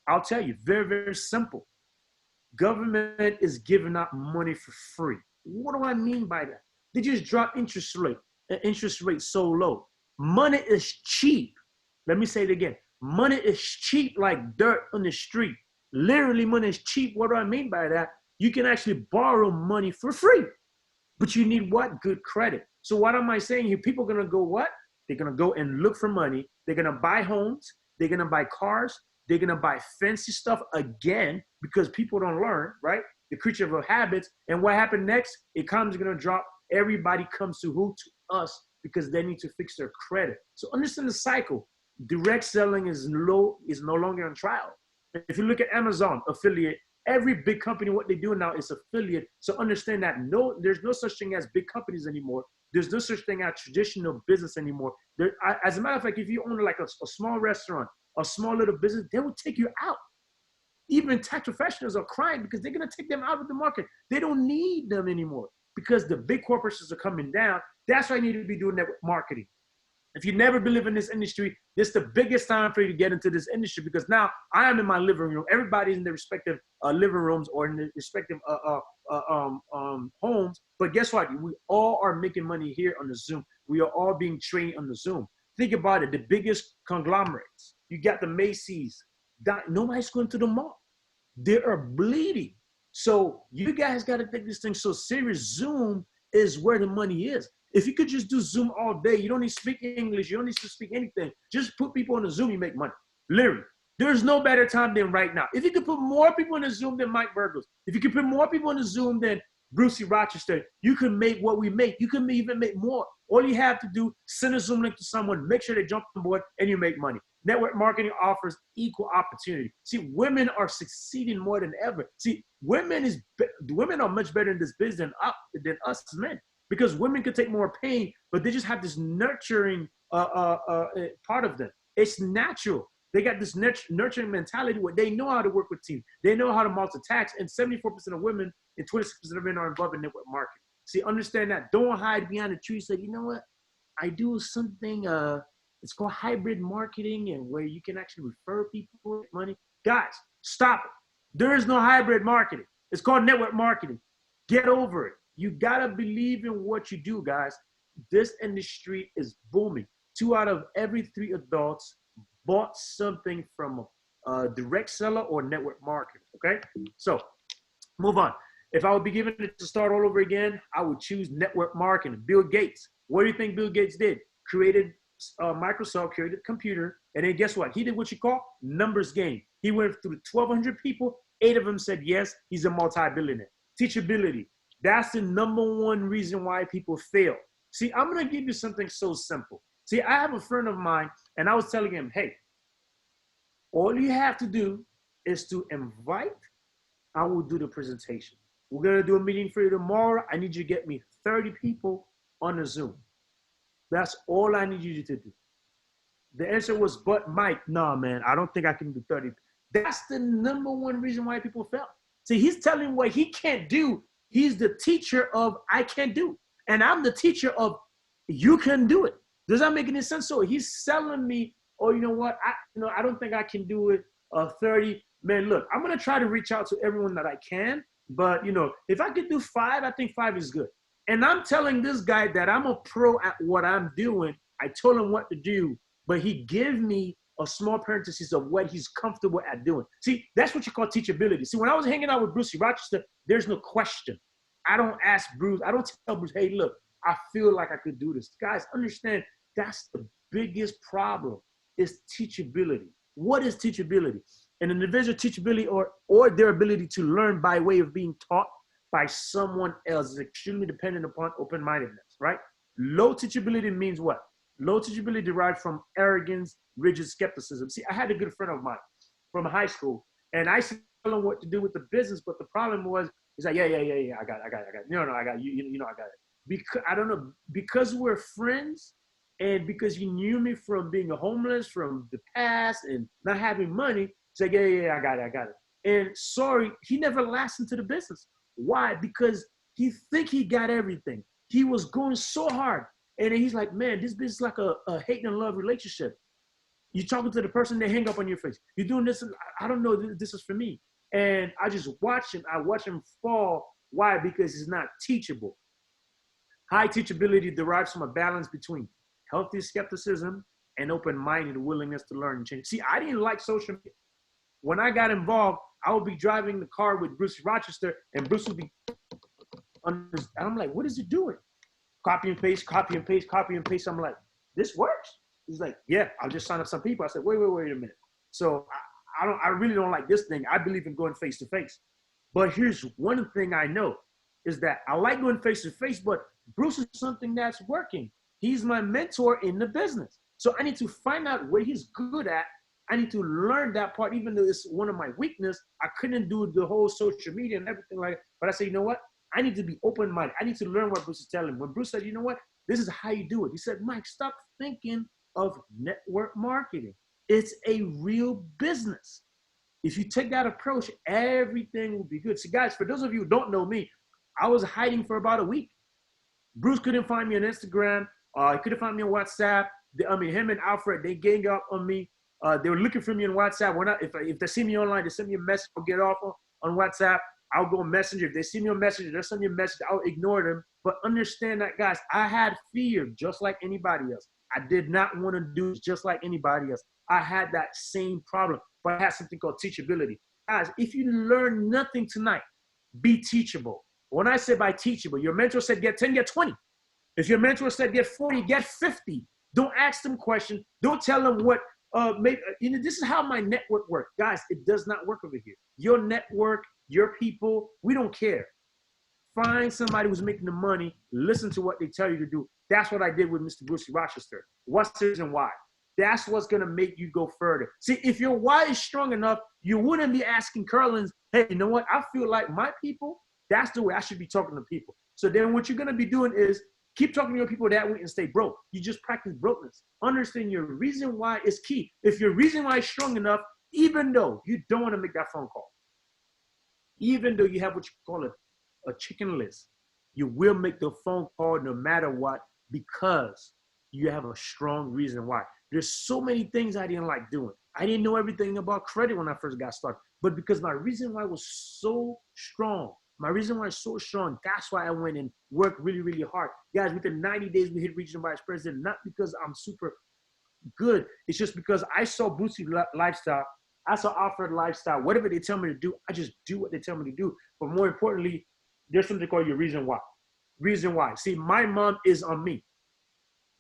S3: I'll tell you, very, very simple. Government is giving out money for free. What do I mean by that? They just drop interest rate so low. Money is cheap. Let me say it again. Money is cheap like dirt on the street. Literally, money is cheap. What do I mean by that? You can actually borrow money for free. But you need what? Good credit. So what am I saying here? People are going to go what? They're going to go and look for money. They're going to buy homes. They're going to buy cars. They're going to buy fancy stuff again because people don't learn, right? The creature of habits. And what happened next? Economy's going to drop. Everybody comes to who? To us, because they need to fix their credit. So understand the cycle. Direct selling is no longer on trial. If you look at Amazon, affiliate, every big company, what they do now is affiliate. So understand that there's no such thing as big companies anymore. There's no such thing as traditional business anymore. As a matter of fact, if you own like a small restaurant, a small little business, they will take you out. Even tax professionals are crying because they're going to take them out of the market. They don't need them anymore because the big corporations are coming down. That's why you need to be doing network marketing. If you never believe in this industry, this is the biggest time for you to get into this industry because now I am in my living room. Everybody's in their respective living rooms or in their respective homes. But guess what? We all are making money here on the Zoom. We are all being trained on the Zoom. Think about it. The biggest conglomerates. You got the Macy's. Nobody's going to the mall. They are bleeding. So you guys got to take this thing so serious. Zoom is where the money is. If you could just do Zoom all day, you don't need to speak English. You don't need to speak anything. Just put people on the Zoom, you make money. Literally. There's no better time than right now. If you could put more people on the Zoom than Mike Burgos, if you could put more people on the Zoom than Brucey Rochester, you can make what we make. You can even make more. All you have to do, send a Zoom link to someone, make sure they jump on board, and you make money. Network marketing offers equal opportunity. See, women are succeeding more than ever. See, women are much better in this business than us men. Because women can take more pain, but they just have this nurturing part of them. It's natural. They got this nurturing mentality where they know how to work with teams. They know how to multitask, and 74% of women and 26% of men are involved in network marketing. See, understand that. Don't hide behind the tree. Say, you know what? I do something, it's called hybrid marketing, and where you can actually refer people with money. Guys, stop it. There is no hybrid marketing. It's called network marketing. Get over it. You gotta believe in what you do, guys. This industry is booming. 2 out of every 3 adults bought something from a direct seller or network marketer, okay? So, move on. If I would be given it to start all over again, I would choose network marketing. Bill Gates. What do you think Bill Gates did? Created Microsoft, created a computer, and then guess what? He did what you call numbers game. He went through 1,200 people. 8 of them said yes, he's a multi-billionaire. Teachability. That's the #1 reason why people fail. See, I'm going to give you something so simple. See, I have a friend of mine, and I was telling him, hey, all you have to do is to invite. I will do the presentation. We're going to do a meeting for you tomorrow. I need you to get me 30 people on a Zoom. That's all I need you to do. The answer was, but Mike, nah, man, I don't think I can do 30. That's the #1 reason why people fail. See, he's telling what he can't do. He's the teacher of I can't do. And I'm the teacher of you can do it. Does that make any sense? So he's selling me, oh, you know what? I don't think I can do it 30. Man, look, I'm going to try to reach out to everyone that I can. But, if I could do 5, I think 5 is good. And I'm telling this guy that I'm a pro at what I'm doing. I told him what to do, but he gave me a small parenthesis of what he's comfortable at doing. See, that's what you call teachability. See, when I was hanging out with Bruce Rochester, there's no question. I don't ask Bruce. I don't tell Bruce, hey, look, I feel like I could do this. Guys, understand that's the biggest problem is teachability. What is teachability? An individual teachability or their ability to learn by way of being taught by someone else is extremely dependent upon open-mindedness, right? Low teachability means what? Low teachability derived from arrogance, rigid skepticism. See, I had a good friend of mine from high school, and I said tell him what to do with the business, but the problem was, he's like, yeah, I got it. No, I got it. You know, I got it. Because, I don't know, because we're friends, and because he knew me from being a homeless from the past and not having money, he's like, yeah, I got it. And sorry, he never lasted into the business. Why? Because he think he got everything. He was going so hard. And then he's like, man, this business is like a hate and love relationship. You're talking to the person, they hang up on your face. You're doing this, I don't know, this is for me. And I just watch him. I watch him fall. Why? Because he's not teachable. High teachability derives from a balance between healthy skepticism and open-minded willingness to learn and change. See, I didn't like social media. When I got involved, I would be driving the car with Bruce Rochester, and Bruce would be, and I'm like, what is he doing? Copy and paste. I'm like, this works? He's like, yeah, I'll just sign up some people. I said, wait a minute. So I really don't like this thing. I believe in going face to face. But here's one thing I know is that I like going face to face, but Bruce is something that's working. He's my mentor in the business. So I need to find out what he's good at. I need to learn that part, even though it's one of my weaknesses. I couldn't do the whole social media and everything like that. But I said, you know what? I need to be open-minded. I need to learn what Bruce is telling me. When Bruce said, you know what? This is how you do it. He said, Mike, stop thinking of network marketing. It's a real business. If you take that approach, everything will be good. So guys, for those of you who don't know me, I was hiding for about a week. Bruce couldn't find me on Instagram. He couldn't find me on WhatsApp. Him and Alfred, they gang up on me. They were looking for me on WhatsApp. If they see me online, they send me a message. I'll get off on WhatsApp. I'll go Messenger. If they see me on Messenger, they'll send me a message. I'll ignore them. But understand that, guys, I had fear just like anybody else. I did not want to do it just like anybody else. I had that same problem, but I had something called teachability. Guys, if you learn nothing tonight, be teachable. When I say by teachable, your mentor said get 10, get 20. If your mentor said get 40, get 50. Don't ask them questions. Don't tell them what, this is how my network works. Guys, it does not work over here. Your network, your people, we don't care. Find somebody who's making the money. Listen to what they tell you to do. That's what I did with Mr. Bruce Rochester. What's the reason why? That's what's going to make you go further. See, if your why is strong enough, you wouldn't be asking Kerlens, hey, you know what? I feel like my people, that's the way I should be talking to people. So then what you're going to be doing is keep talking to your people that way and stay broke. You just practice brokenness. Understand your reason why is key. If your reason why is strong enough, even though you don't want to make that phone call, even though you have what you call a chicken list, you will make the phone call no matter what, because you have a strong reason why. There's so many things I didn't like doing. I didn't know everything about credit when I first got started, but because my reason why was so strong, my reason why is so strong, that's why I went and worked really, really hard. Guys, within 90 days, we hit regional vice president, not because I'm super good. It's just because I saw Bootsy lifestyle. I saw Alfred lifestyle. Whatever they tell me to do, I just do what they tell me to do. But more importantly, there's something called your reason why. Reason why. See, my mom is on me.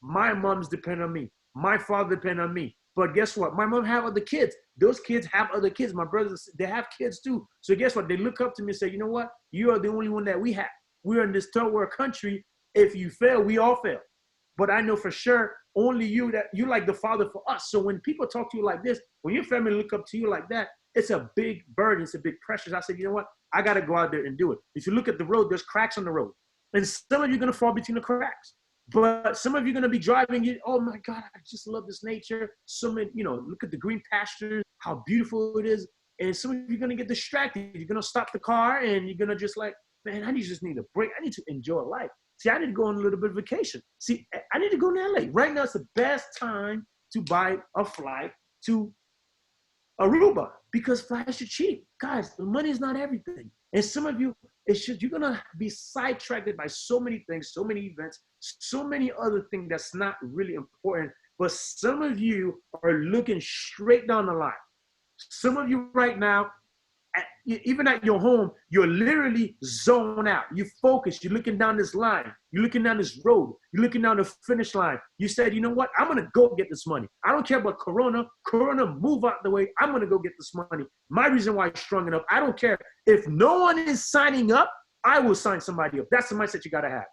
S3: My moms depend on me. My father depend on me. But guess what? My mom have other kids. Those kids have other kids. My brothers, they have kids too. So guess what? They look up to me and say, you know what? You are the only one that we have. We're in this third world country. If you fail, we all fail. But I know for sure, only you, that you're like the father for us. So when people talk to you like this, when your family look up to you like that, it's a big burden. It's a big pressure. I said, you know what? I got to go out there and do it. If you look at the road, there's cracks on the road. And some of you are going to fall between the cracks. But some of you are going to be driving it. Oh my God, I just love this nature. So many, look at the green pastures, how beautiful it is. And some of you are going to get distracted. You're going to stop the car and you're going to just like, man, I just need a break. I need to enjoy life. See, I need to go on a little bit of vacation. See, I need to go to LA. Right now, it's the best time to buy a flight to Aruba because flights are cheap. Guys, the money is not everything. And some of you, you're going to be sidetracked by so many things, so many events, so many other things that's not really important. But some of you are looking straight down the line. Some of you right now, even at your home, you're literally zoned out. You focus. You're looking down this line. You're looking down this road. You're looking down the finish line. You said, you know what? I'm going to go get this money. I don't care about Corona. Corona, move out the way. I'm going to go get this money. My reason why is strong enough. I don't care. If no one is signing up, I will sign somebody up. That's the mindset you got to have.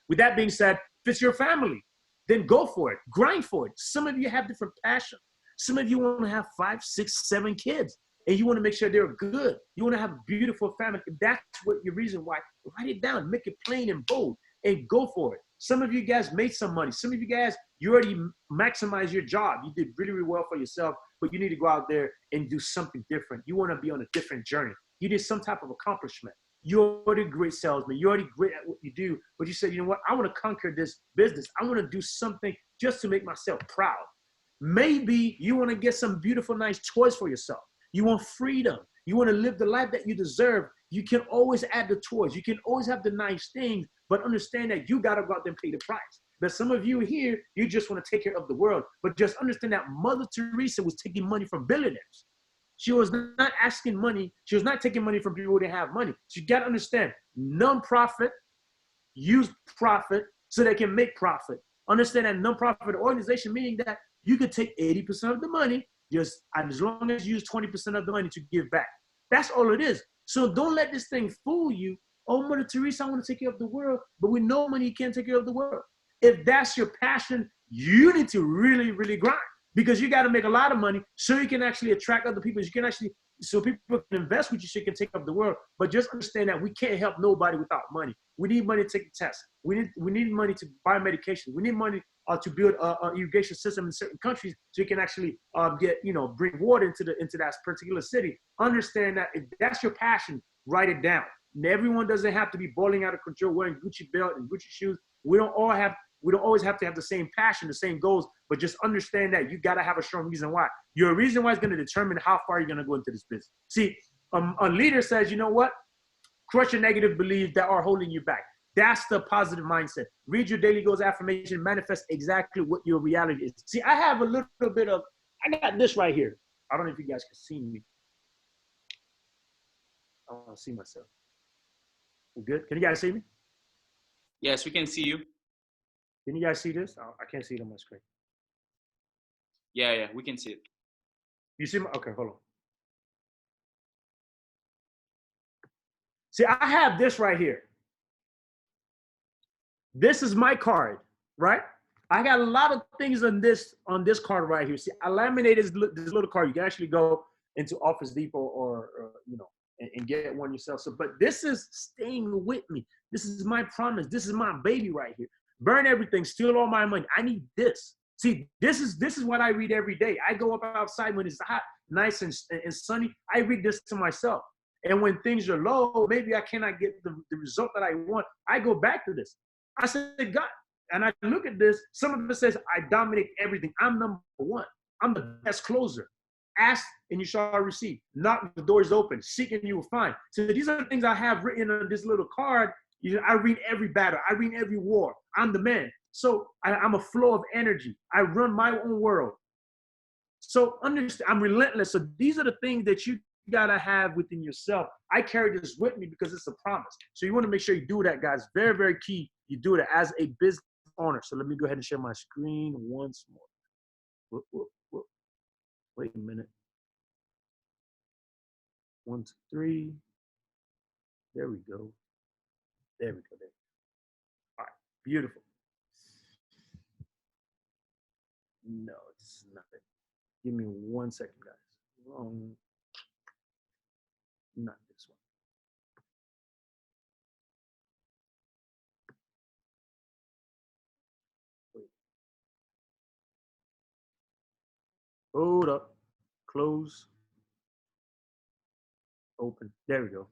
S3: With that being said, if it's your family, then go for it. Grind for it. Some of you have different passions. Some of you want to have 5, 6, 7 kids. And you want to make sure they're good. You want to have a beautiful family. If that's what your reason why, write it down, make it plain and bold, and go for it. Some of you guys made some money. Some of you guys, you already maximized your job. You did really, really well for yourself, but you need to go out there and do something different. You want to be on a different journey. You did some type of accomplishment. You're already a great salesman. You're already great at what you do, but you said, you know what? I want to conquer this business. I want to do something just to make myself proud. Maybe you want to get some beautiful, nice toys for yourself. You want freedom. You want to live the life that you deserve. You can always add the toys. You can always have the nice things, but understand that you got to go out there and pay the price. But some of you here, you just want to take care of the world, but just understand that Mother Teresa was taking money from billionaires. She was not asking money. She was not taking money from people who didn't have money. So you got to understand, non-profit use profit so they can make profit. Understand that non-profit organization, meaning that you could take 80% of the money, just as long as you use 20% of the money to give back. That's all it is. So don't let this thing fool you. Oh, Mother Teresa, I want to take care of the world, but with no money, you can't take care of the world. If that's your passion, you need to really, really grind because you got to make a lot of money so you can actually attract other people. You can actually, so people can invest with you so you can take up the world. But just understand that we can't help nobody without money. We need money to take the test. We need money to buy medication. We need money to build an irrigation system in certain countries so you can actually bring water into that particular city. Understand that if that's your passion, write it down. And everyone doesn't have to be bowling out of control, wearing Gucci belt and Gucci shoes. We don't always have to have the same passion, the same goals, but just understand that you got to have a strong reason why. Your reason why is going to determine how far you're going to go into this business. See, a leader says, you know what? Crush your negative beliefs that are holding you back. That's the positive mindset. Read your daily goals affirmation, manifest exactly what your reality is. See, I have a little bit of, I got this right here. I don't know if you guys can see me. I don't see myself. We good? Can you guys see me?
S2: Yes, we can see you.
S3: Can you guys see this? I can't see it on my screen.
S2: Yeah, we can see it.
S3: You see my, okay, hold on. See, I have this right here. This is my card, right? I got a lot of things on this card right here. See, I laminated this little card. You can actually go into Office Depot or and get one yourself. So, but this is staying with me. This is my promise. This is my baby right here. Burn everything, steal all my money. I need this. See, this is what I read every day. I go up outside when it's hot, nice and sunny. I read this to myself. And when things are low, maybe I cannot get the result that I want. I go back to this. I said, God, And I look at this, some of it says, I dominate everything. I'm number one. I'm the best closer. Ask and you shall receive. Knock, the door is open. Seek and you will find. So these are the things I have written on this little card. You know, I read every battle. I read every war. I'm the man. So I'm a flow of energy. I run my own world. So understand, I'm relentless. So these are the things that you gotta have within yourself. I carry this with me because it's a promise. So you want to make sure you do that, guys. Very, very key. You do it as a business owner. So let me go ahead and share my screen once more. Wait a minute. 1, 2, 3. There we go. There we go. There. All right. Beautiful. No, it's not it. Give me 1 second, guys. Wrong. Not this one. Wait. Hold up. Close. Open. There we go.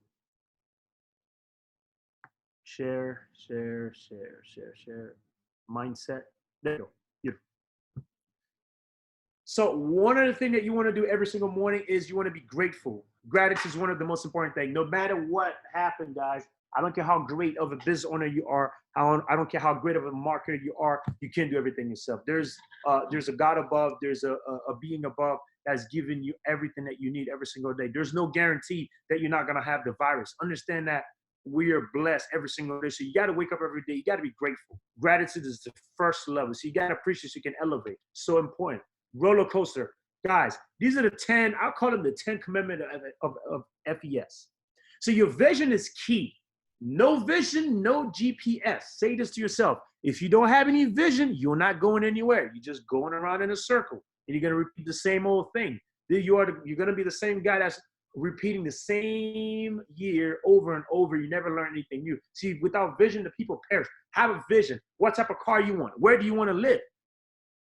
S3: Share, share, share, share, share. Mindset. There you go. Beautiful. So one of the things that you want to do every single morning is you want to be grateful. Gratitude is one of the most important things. No matter what happened, guys, I don't care how great of a business owner you are. I don't care how great of a marketer you are. You can't do everything yourself. There's a God above. There's a being above that's giving you everything that you need every single day. There's no guarantee that you're not going to have the virus. Understand that we are blessed every single day. So you got to wake up every day. You got to be grateful. Gratitude is the first level. So you got to appreciate so you can elevate. So important. Roller coaster. Guys, these are the 10, I'll call them the 10 commandments of FES. So your vision is key. No vision, no GPS. Say this to yourself. If you don't have any vision, you're not going anywhere. You're just going around in a circle. And you're going to repeat the same old thing. You're going to be the same guy that's repeating the same year over and over. You never learn anything new. See, without vision, the people perish. Have a vision. What type of car you want? Where do you want to live?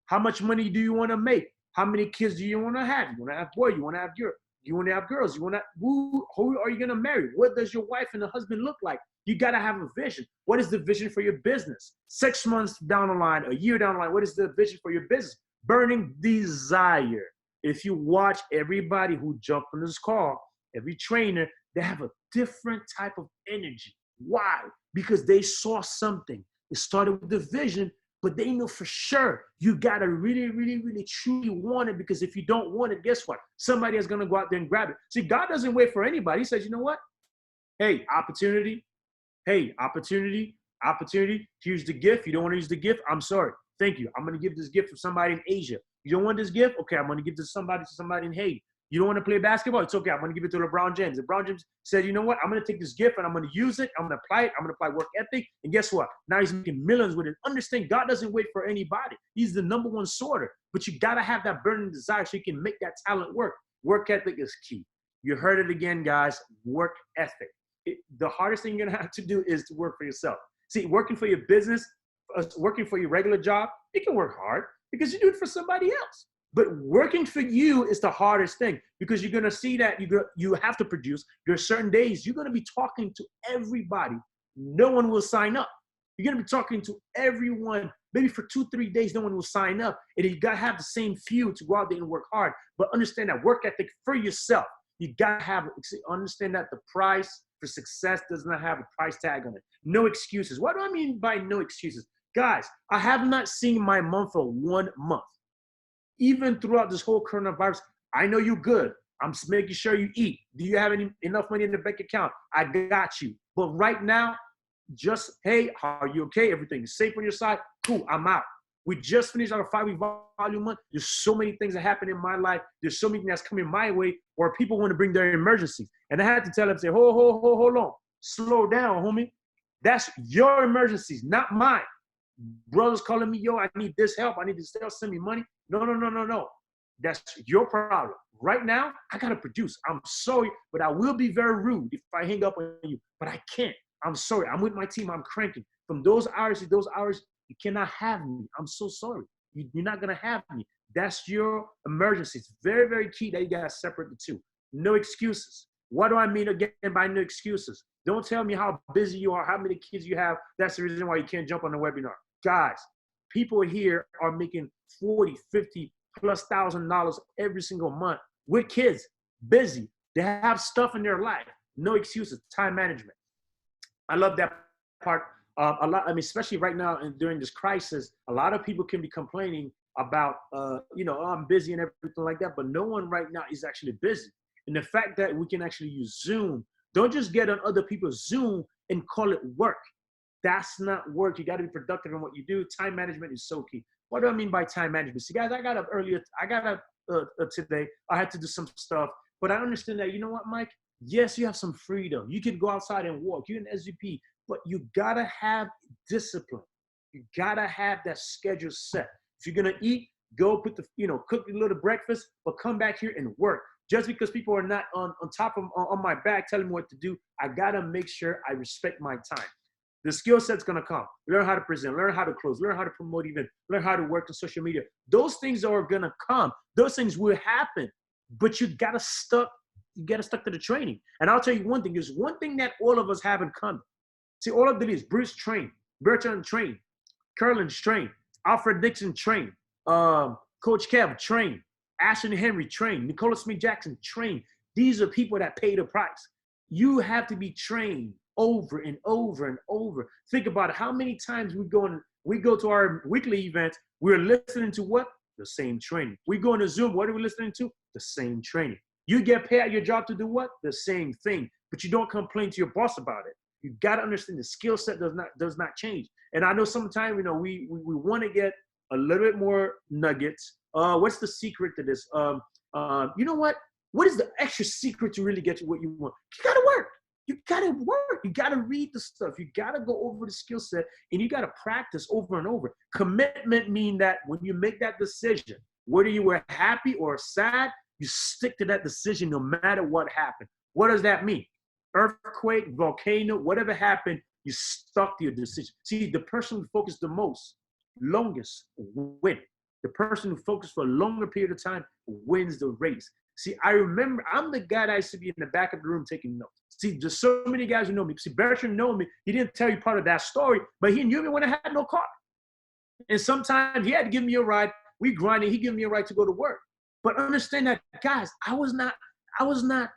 S3: How much money do you want to make? How many kids do you want to have? You want to have boys? You want to have girls? You want to have girls? You want to, who are you going to marry? What does your wife and the husband look like? You got to have a vision. What is the vision for your business? 6 months down the line, a year down the line, what is the vision for your business? Burning desire. If you watch everybody who jumped on this call, every trainer, they have a different type of energy. Why? Because they saw something. It started with the vision, but they know for sure you got to really, really, really truly want it, because if you don't want it, guess what? Somebody is going to go out there and grab it. See, God doesn't wait for anybody. He says, you know what? Hey, opportunity. Hey, opportunity. Opportunity. Here's the gift. You don't want to use the gift? I'm sorry. Thank you. I'm going to give this gift to somebody in Asia. You don't want this gift? Okay, I'm going to give this to somebody in Haiti. You don't want to play basketball? It's okay. I'm going to give it to LeBron James. LeBron James said, you know what? I'm going to take this gift and I'm going to use it. I'm going to apply it. I'm going to apply work ethic. And guess what? Now he's making millions with it. Understand, God doesn't wait for anybody. He's the number one sorter. But you got to have that burning desire so you can make that talent work. Work ethic is key. You heard it again, guys. Work ethic. The hardest thing you're going to have to do is to work for yourself. See, working for your business, working for your regular job, you can work hard because you do it for somebody else. But working for you is the hardest thing, because you're going to see that you have to produce. There are certain days you're going to be talking to everybody. No one will sign up. You're going to be talking to everyone. Maybe for 2-3 days, no one will sign up. And you got to have the same few to go out there and work hard. But understand that work ethic for yourself. You got to have, understand that the price for success does not have a price tag on it. No excuses. What do I mean by no excuses? Guys, I have not seen my mom for 1 month. Even throughout this whole coronavirus, I know you're good. I'm making sure you eat. Do you have enough money in the bank account? I got you. But right now, just, hey, are you okay? Everything is safe on your side? Cool, I'm out. We just finished our 5-week volume month. There's so many things that happen in my life. There's so many things that's coming my way, or people want to bring their emergencies. And I had to tell them, say, hold on. Slow down, homie. That's your emergencies, not mine. Brothers calling me, yo, I need this help. I need this help. Send me money. No. That's your problem. Right now, I got to produce. I'm sorry, but I will be very rude if I hang up on you. But I can't. I'm sorry. I'm with my team. I'm cranking. From those hours to those hours, you cannot have me. I'm so sorry. You're not going to have me. That's your emergency. It's very, very key that you got to separate the two. No excuses. What do I mean again by no excuses? Don't tell me how busy you are, how many kids you have. That's the reason why you can't jump on the webinar. guys, people here are making 40, 50 plus $1,000 every single month with kids, busy. They have stuff in their life. No excuses, time management. I love that part. A lot, I mean, especially right now and during this crisis, a lot of people can be complaining about, you know, oh, I'm busy and everything like that, but no one right now is actually busy. And the fact that we can actually use Zoom, don't just get on other people's Zoom and call it work. That's not work. You got to be productive in what you do. Time management is so key. What do I mean by time management? See, guys, I got up earlier. I got up today. I had to do some stuff, but I understand that, you know what, Mike? Yes, you have some freedom. You can go outside and walk. You're an SVP, but you got to have discipline. You got to have that schedule set. If you're going to eat, go put the, you know, cook a little breakfast, but come back here and work. Just because people are not on top of on my back telling me what to do, I got to make sure I respect my time. The skill set's going to come. Learn how to present, learn how to close, learn how to promote events, learn how to work on social media. Those things are going to come. Those things will happen, but you got to stuck to the training. And I'll tell you one thing. There's one thing that all of us have in common. See, all of these, Bruce trained, Bertrand trained, Kerlens trained, Alfred Dixon trained, Coach Kev trained, Ashton Henry trained, Nicola Smith Jackson trained. These are people that pay the price. You have to be trained over and over and over. Think about it. How many times we go to our weekly events, we're listening to what? The same training. We go into Zoom, what are we listening to? The same training. You get paid at your job to do what? The same thing. But you don't complain to your boss about it. You got to understand the skill set does not change. And I know sometimes, you know, we want to get a little bit more nuggets. What's the secret to this? You know what? What is the extra secret to really get to what you want? You got to work. You got to work. You got to read the stuff. You got to go over the skill set, and you got to practice over and over. Commitment means that when you make that decision, whether you were happy or sad, you stick to that decision no matter what happened. What does that mean? Earthquake, volcano, whatever happened, you stuck to your decision. See, the person who focused the most, longest, win. The person who focused for a longer period of time wins the race. See, I remember, I'm the guy that used to be in the back of the room taking notes. See, there's so many guys who know me. See, Bertrand know me. He didn't tell you part of that story, but he knew me when I had no car. And sometimes he had to give me a ride. We grinded. He gave me a ride to go to work. But understand that, guys, I was not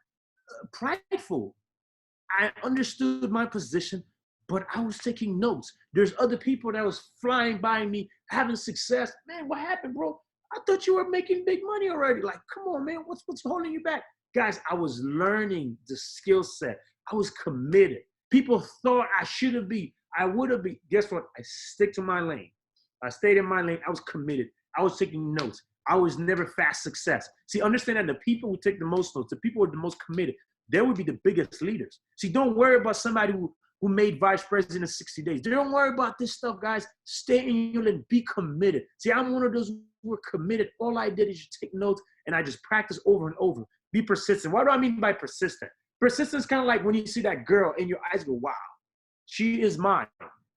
S3: prideful. I understood my position, but I was taking notes. There's other people that was flying by me, having success. Man, what happened, bro? I thought you were making big money already. Like, come on, man, what's holding you back? Guys, I was learning the skill set. I was committed. People thought I should have been. I would have been. Guess what? I stick to my lane. I stayed in my lane. I was committed. I was taking notes. I was never fast success. See, understand that the people who take the most notes, the people who are the most committed, they would be the biggest leaders. See, don't worry about somebody who made vice president in 60 days. Don't worry about this stuff, guys. Stay in your lane. Be committed. See, I'm one of those who were committed. All I did is just take notes, and I just practice over and over. Be persistent. What do I mean by persistent? Persistence is kind of like when you see that girl and your eyes go, wow, she is mine.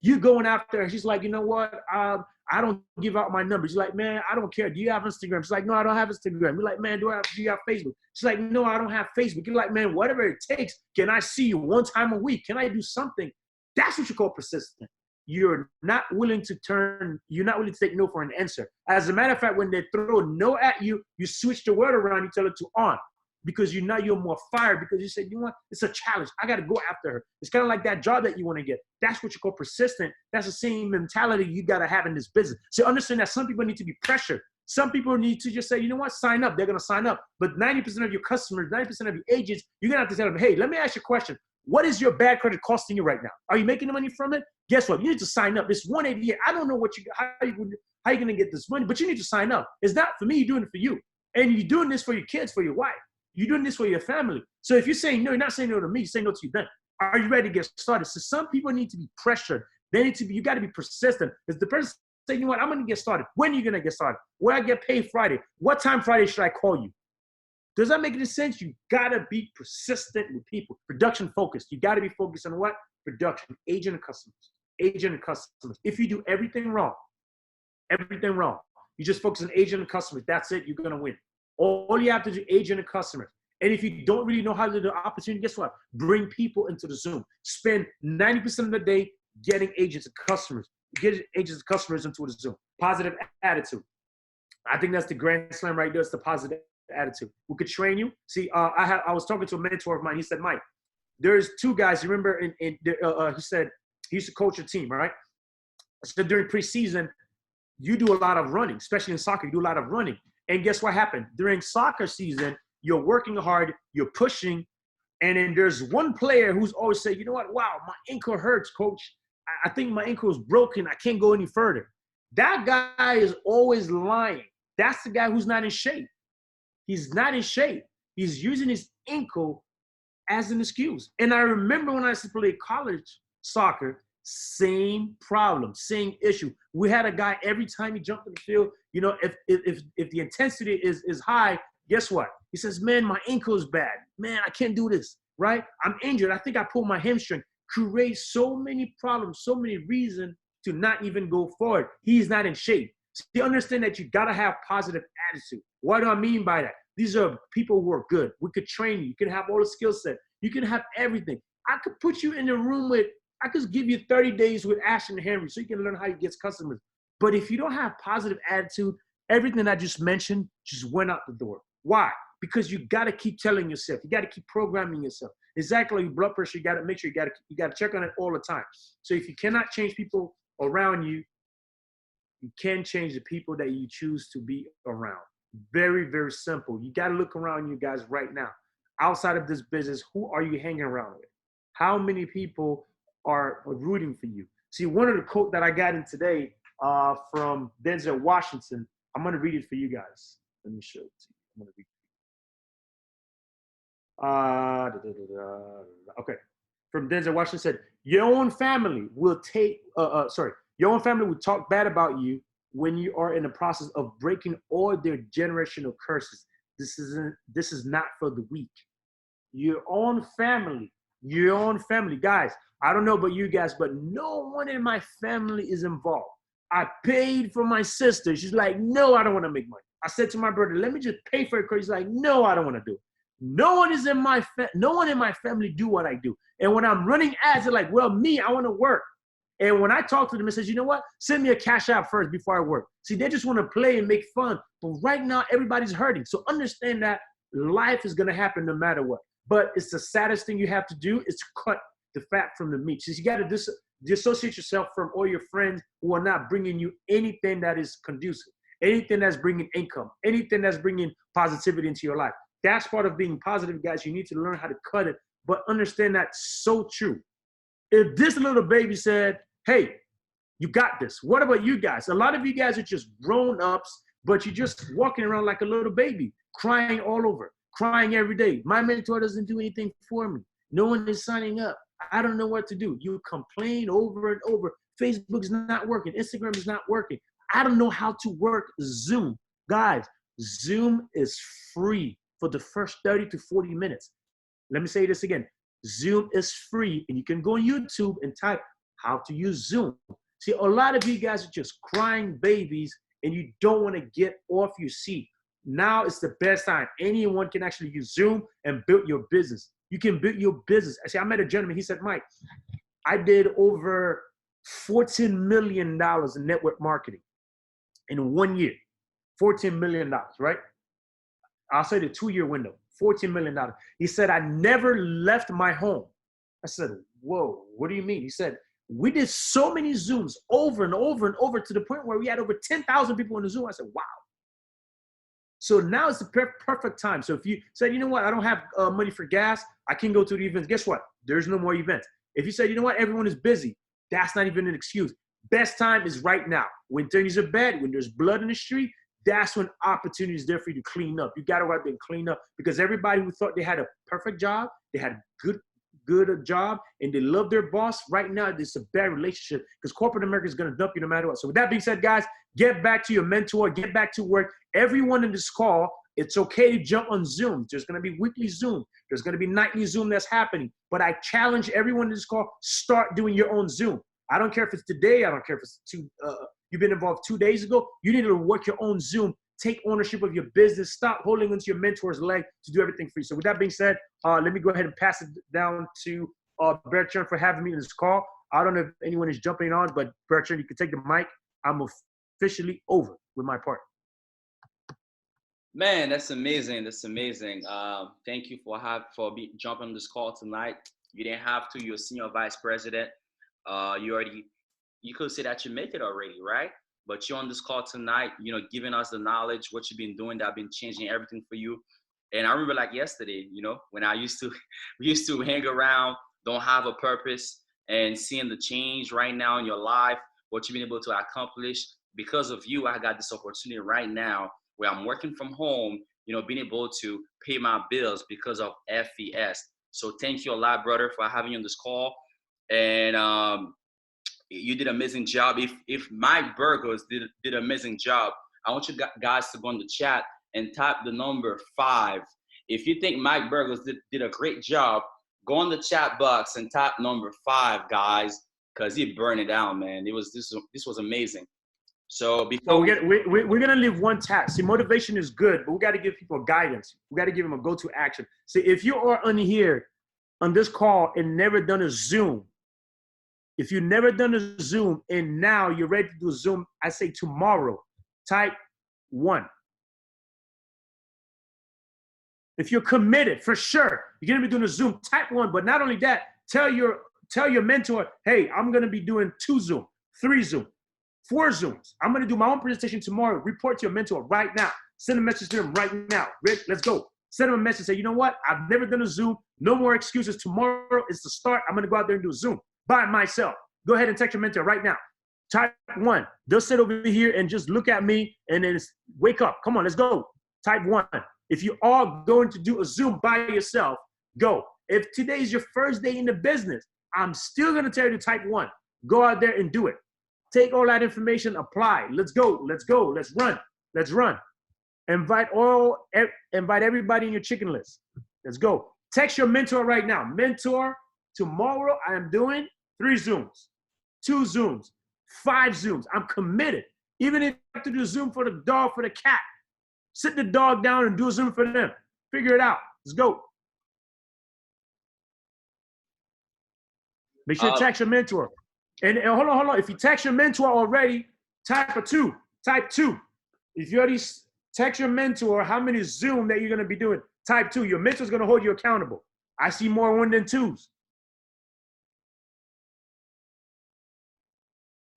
S3: You going after her. She's like, you know what? I don't give out my numbers. You're like, man, I don't care. Do you have Instagram? She's like, no, I don't have Instagram. You're like, man, do you have Facebook? She's like, no, I don't have Facebook. You're like, man, whatever it takes, can I see you one time a week? Can I do something? That's what you call persistent. You're not willing to take no for an answer. As a matter of fact, when they throw no at you, you switch the word around, you tell it to on. Because you know you're more fired because you said, you know what, it's a challenge. I got to go after her. It's kind of like that job that you want to get. That's what you call persistent. That's the same mentality you got to have in this business. So understand that some people need to be pressured. Some people need to just say, you know what, sign up. They're going to sign up. But 90% of your customers, 90% of your agents, you're going to have to tell them, hey, let me ask you a question. What is your bad credit costing you right now? Are you making the money from it? Guess what? You need to sign up. It's $180. I don't know how you're going to get this money, but you need to sign up. It's not for me. You're doing it for you. And you're doing this for your kids, for your wife. You're doing this for your family. So if you're saying no, you're not saying no to me, you're saying no to you then. Are you ready to get started? So some people need to be pressured. They need to be, you got to be persistent. If the person saying, you know what, I'm going to get started. When are you going to get started? Where I get paid Friday? What time Friday should I call you? Does that make any sense? You got to be persistent with people. Production focused. You got to be focused on what? Production, agent and customers. Agent and customers. If you do everything wrong, you just focus on agent and customers, that's it, you're going to win. All you have to do, agent and customers. And if you don't really know how to do the opportunity, guess what? Bring people into the Zoom. Spend 90% of the day getting agents and customers. get agents and customers into the Zoom. Positive attitude. I think that's the grand slam right there. It's the positive attitude. We could train you. See, I was talking to a mentor of mine. He said, Mike, there's two guys. You remember? He said he used to coach a team, right? So during preseason, you do a lot of running, especially in soccer. You do a lot of running. And guess what happened? During soccer season, you're working hard, you're pushing, and then there's one player who's always saying, you know what? Wow, my ankle hurts, coach. I think my ankle is broken. I can't go any further. That guy is always lying. That's the guy who's not in shape. He's not in shape. He's using his ankle as an excuse. And I remember when I used to play college soccer, same problem, same issue. We had a guy every time he jumped in the field, you know, if the intensity is high, guess what? He says, man, my ankle is bad. Man, I can't do this, right? I'm injured. I think I pulled my hamstring. Create so many problems, so many reasons to not even go forward. He's not in shape. So you understand that you got to have positive attitude. What do I mean by that? These are people who are good. We could train you. You can have all the skill set. You can have everything. I could put you in a room with, I could give you 30 days with Ashton Henry so you can learn how he gets customers. But if you don't have positive attitude, everything I just mentioned just went out the door. Why? Because you got to keep telling yourself. You got to keep programming yourself. Exactly, your blood pressure, you got to make sure you got to check on it all the time. So if you cannot change people around you, you can change the people that you choose to be around. Very, very simple. You got to look around you guys right now. Outside of this business, who are you hanging around with? How many people are rooting for you? See, one of the quote that I got in today from Denzel Washington, I'm going to read it for you guys. Let me show it to you. I'm going to read it. Okay. From Denzel Washington said, your own family will talk bad about you when you are in the process of breaking all their generational curses. This is not for the weak. Your own family, guys. I don't know about you guys, but no one in my family is involved. I paid for my sister. She's like, no, I don't want to make money. I said to my brother, let me just pay for it. He's like, no, I don't want to do it. No one in my family do what I do. And when I'm running ads, they're like, well, me, I want to work. And when I talk to them, it says, you know what? Send me a cash app first before I work. See, they just want to play and make fun. But right now, everybody's hurting. So understand that life is going to happen no matter what. But it's the saddest thing you have to do is to cut the fat from the meat. So you got to dissociate yourself from all your friends who are not bringing you anything that is conducive, anything that's bringing income, anything that's bringing positivity into your life. That's part of being positive, guys. You need to learn how to cut it. But understand that's so true. If this little baby said, hey, you got this. What about you guys? A lot of you guys are just grown-ups, but you're just walking around like a little baby, crying all over, crying every day. My mentor doesn't do anything for me. No one is signing up. I don't know what to do. You complain over and over. Facebook's not working. Instagram is not working. I don't know how to work Zoom. Guys, Zoom is free for the first 30 to 40 minutes. Let me say this again. Zoom is free, and you can go on YouTube and type how to use Zoom. See, a lot of you guys are just crying babies, and you don't want to get off your seat. Now is the best time. Anyone can actually use Zoom and build your business. You can build your business. See, I met a gentleman. He said, Mike, I did over $14 million in network marketing in 1 year. $14 million, right? I'll say the 2-year window, $14 million. He said, I never left my home. I said, whoa, what do you mean? He said, we did so many Zooms over and over and over to the point where we had over 10,000 people in the Zoom. I said, wow. So now is the perfect time. So if you said, you know what, I don't have money for gas, I can go to the events. Guess what? There's no more events. If you say, you know what, everyone is busy, that's not even an excuse. Best time is right now. When things are bad, when there's blood in the street, that's when opportunity is there for you to clean up. You got to go out there and clean up, because everybody who thought they had a perfect job, they had a good job, and they love their boss, right now it's a bad relationship, because corporate America is going to dump you no matter what. So with that being said, guys, get back to your mentor, get back to work. Everyone in this call, it's okay to jump on Zoom. There's going to be weekly Zoom. There's going to be nightly Zoom that's happening. But I challenge everyone in this call, start doing your own Zoom. I don't care if it's today. I don't care if it's you've been involved 2 days ago. You need to work your own Zoom. Take ownership of your business. Stop holding onto your mentor's leg to do everything for you. So with that being said, let me go ahead and pass it down to Bertrand for having me in this call. I don't know if anyone is jumping on, but Bertrand, you can take the mic. I'm officially over with my part.
S2: Man, that's amazing. That's amazing. Thank you for jumping on this call tonight. You didn't have to. You're a senior vice president. You could say that you make it already, right? But you're on this call tonight, giving us the knowledge, what you've been doing, that been changing everything for you. And I remember like yesterday, when we used to hang around, don't have a purpose, and seeing the change right now in your life, what you've been able to accomplish. Because of you, I got this opportunity right now where I'm working from home, being able to pay my bills because of FES. So thank you a lot, brother, for having you on this call. And you did an amazing job. If Mike Burgos did an amazing job, I want you guys to go in the chat and type the number 5. If you think Mike Burgos did a great job, go in the chat box and type number 5, guys, because he burned it down, man. This was amazing. So
S3: we're gonna leave one task. See, motivation is good, but we got to give people guidance. We got to give them a go-to action. See, if you are on here on this call and never done a Zoom, if you've never done a Zoom and now you're ready to do a Zoom, I say tomorrow, type 1. If you're committed, for sure, you're gonna be doing a Zoom, type 1. But not only that, tell your mentor, hey, I'm gonna be doing 2 Zoom, 3 Zoom, 4 Zooms. I'm gonna do my own presentation tomorrow. Report to your mentor right now. Send a message to him right now. Rick, let's go. Send him a message, say, you know what? I've never done a Zoom. No more excuses. Tomorrow is the start. I'm gonna go out there and do a Zoom by myself. Go ahead and text your mentor right now. Type 1. They'll sit over here and just look at me and then wake up. Come on, let's go. Type 1. If you are going to do a Zoom by yourself, go. If today is your first day in the business, I'm still going to tell you to type 1. Go out there and do it. Take all that information, apply. Let's go. Let's go. Let's run. Let's run. Invite everybody in your chicken list. Let's go. Text your mentor right now. Mentor, tomorrow I am doing 3 Zooms, 2 Zooms, 5 Zooms. I'm committed. Even if you have to do a Zoom for the dog, for the cat, sit the dog down and do a Zoom for them. Figure it out. Let's go. Make sure to text your mentor. And hold on. If you text your mentor already, type a 2. Type 2. If you already text your mentor how many Zoom that you're going to be doing, type 2. Your mentor's going to hold you accountable. I see more 1 than 2s.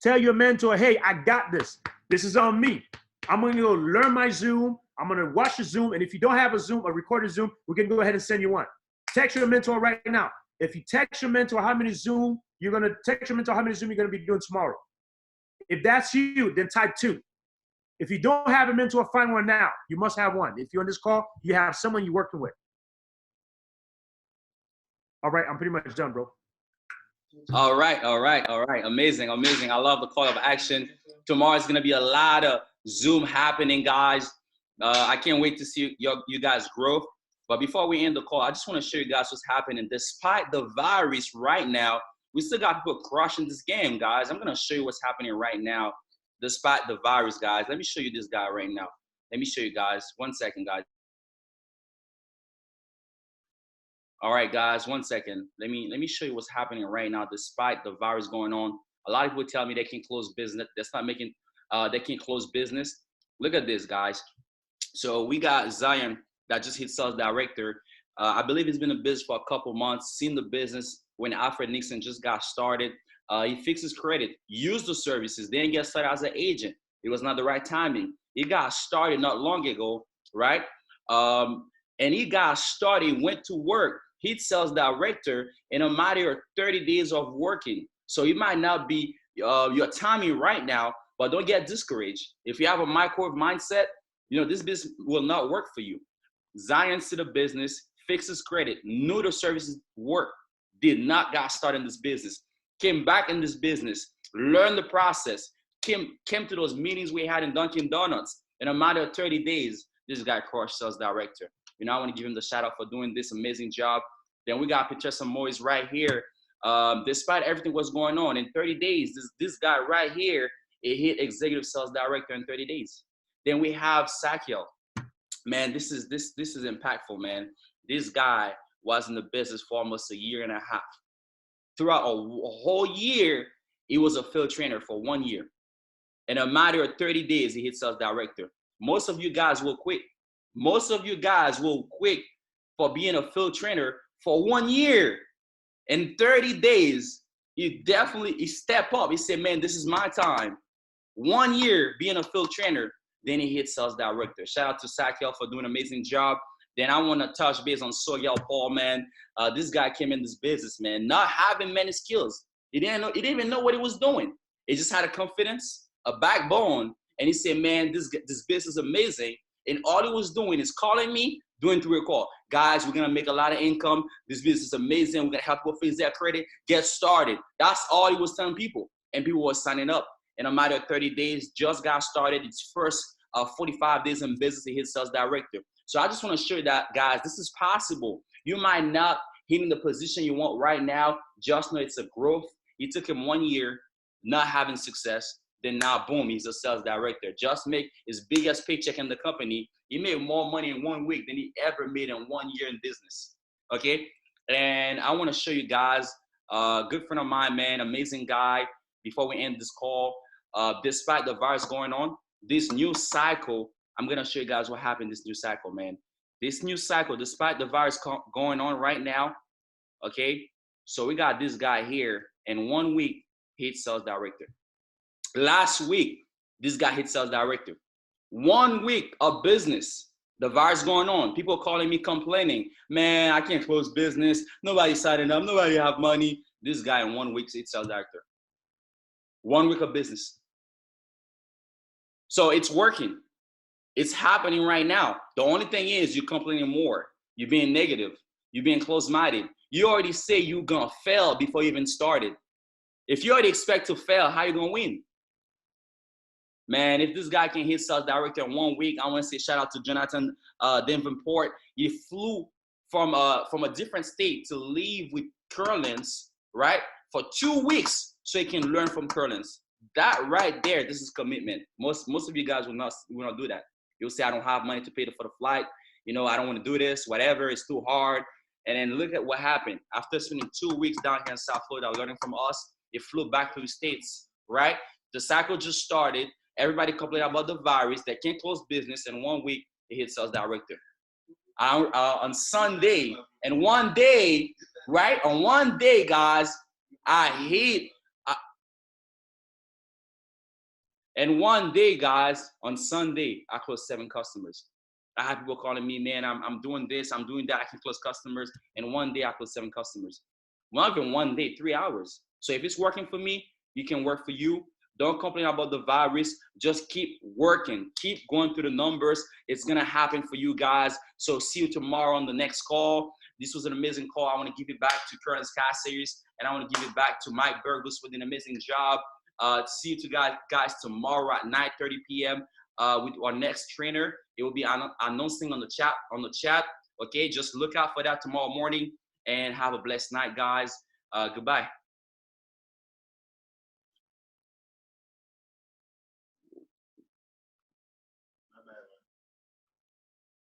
S3: Tell your mentor, hey, I got this. This is on me. I'm going to go learn my Zoom. I'm going to watch the Zoom. And if you don't have a Zoom, a recorded Zoom, we can go ahead and send you one. Text your mentor right now. If you text your mentor how many Zoom, you're going to text your mentor how many Zoom you're going to be doing tomorrow. If that's you, then type 2. If you don't have a mentor, find one now. You must have one. If you're on this call, you have someone you're working with. All right, I'm pretty much done, bro.
S2: All right. Amazing. I love the call of action. Tomorrow is going to be a lot of Zoom happening, guys. I can't wait to see you guys' growth. But before we end the call, I just want to show you guys what's happening. Despite the virus right now, we still got people crushing this game, guys. I'm going to show you what's happening right now. Despite the virus, guys. Let me show you this guy right now. Let me show you guys. 1 second, guys. All right, guys, 1 second. Let me show you what's happening right now. Despite the virus going on, a lot of people tell me they can close business. That's not making. They can't close business. Look at this, guys. So we got Zion that just hit sales director. I believe he's been in business for a couple months. Seen the business when Alfred Nixon just got started. He fixed his credit, used the services, then get started as an agent. It was not the right timing. He got started not long ago, right? And he got started, went to work. He's sales director in a matter of 30 days of working. So it might not be your timing right now, but don't get discouraged. If you have a microwave mindset, this business will not work for you. Zion to the business, fixed his credit, knew the services work, did not got started in this business, came back in this business, learned the process, came to those meetings we had in Dunkin' Donuts. In a matter of 30 days, this guy crushed sales director. I want to give him the shout out for doing this amazing job. Then we got Patricia Moyes right here. Despite everything was going on, in 30 days, this guy right here, it hit executive sales director in 30 days. Then we have Sakiel. Man, this is impactful, man. This guy was in the business for almost a year and a half. throughout a whole year, he was a field trainer for 1 year. In a matter of 30 days, he hit sales director. Most of you guys will quit. Most of you guys will quit for being a field trainer for 1 year. In 30 days, he step up. He said, man, this is my time. 1 year being a field trainer, then he hit sales director. Shout out to Sakiel for doing an amazing job. Then I want to touch base on Soyel Paul, man. This guy came in this business, man, not having many skills. He didn't even know what he was doing. He just had a confidence, a backbone, and he said, man, this business is amazing. And all he was doing is calling me, doing 3 calls. Guys, we're going to make a lot of income. This business is amazing. We're going to help people fix their credit. Get started. That's all he was telling people. And people were signing up. In a matter of 30 days, just got started. Its first 45 days in business, he hit sales director. So I just want to show you that, guys, this is possible. You might not hit in the position you want right now. Just know it's a growth. It took him 1 year not having success. Then now, boom, he's a sales director. Just make his biggest paycheck in the company. He made more money in 1 week than he ever made in 1 year in business. Okay? And I want to show you guys, good friend of mine, man, amazing guy. Before we end this call, despite the virus going on, this new cycle, I'm going to show you guys what happened this new cycle, man. This new cycle, despite the virus going on right now, okay? So we got this guy here. In 1 week, he hit sales director. Last week, this guy hit sales director. 1 week of business, the virus going on. People calling me complaining, man, I can't close business. Nobody signing up. Nobody have money. This guy in 1 week hit sales director. 1 week of business. So it's working. It's happening right now. The only thing is you're complaining more. You're being negative. You're being close-minded. You already say you're going to fail before you even started. If you already expect to fail, how are you going to win? Man, if this guy can hit sales director in 1 week, I want to say shout out to Jonathan Davenport. He flew from a different state to leave with Kerlens, right, for 2 weeks so he can learn from Kerlens. That right there, this is commitment. Most of you guys will not do that. You'll say, I don't have money to pay for the flight. You know, I don't want to do this, whatever. It's too hard. And then look at what happened. After spending 2 weeks down here in South Florida learning from us, he flew back to the States, right? The cycle just started. Everybody complained about the virus. They can't close business. In 1 week, he hit sales director. On Sunday, and 1 day, right? On 1 day, guys, and 1 day, guys, on Sunday, I closed 7 customers. I had people calling me, man, I'm doing this, I'm doing that, I can close customers. And 1 day, I closed 7 customers. Not even 1 day, 3 hours. So if it's working for me, it can work for you. Don't complain about the virus. Just keep working. Keep going through the numbers. It's going to happen for you guys. So see you tomorrow on the next call. This was an amazing call. I want to give it back to Kerlens Cast Series, and I want to give it back to Mike Burgos with an amazing job. See you guys tomorrow at 9:30 p.m. With our next trainer. It will be announcing on the chat. Okay, just look out for that tomorrow morning, and have a blessed night, guys. Goodbye.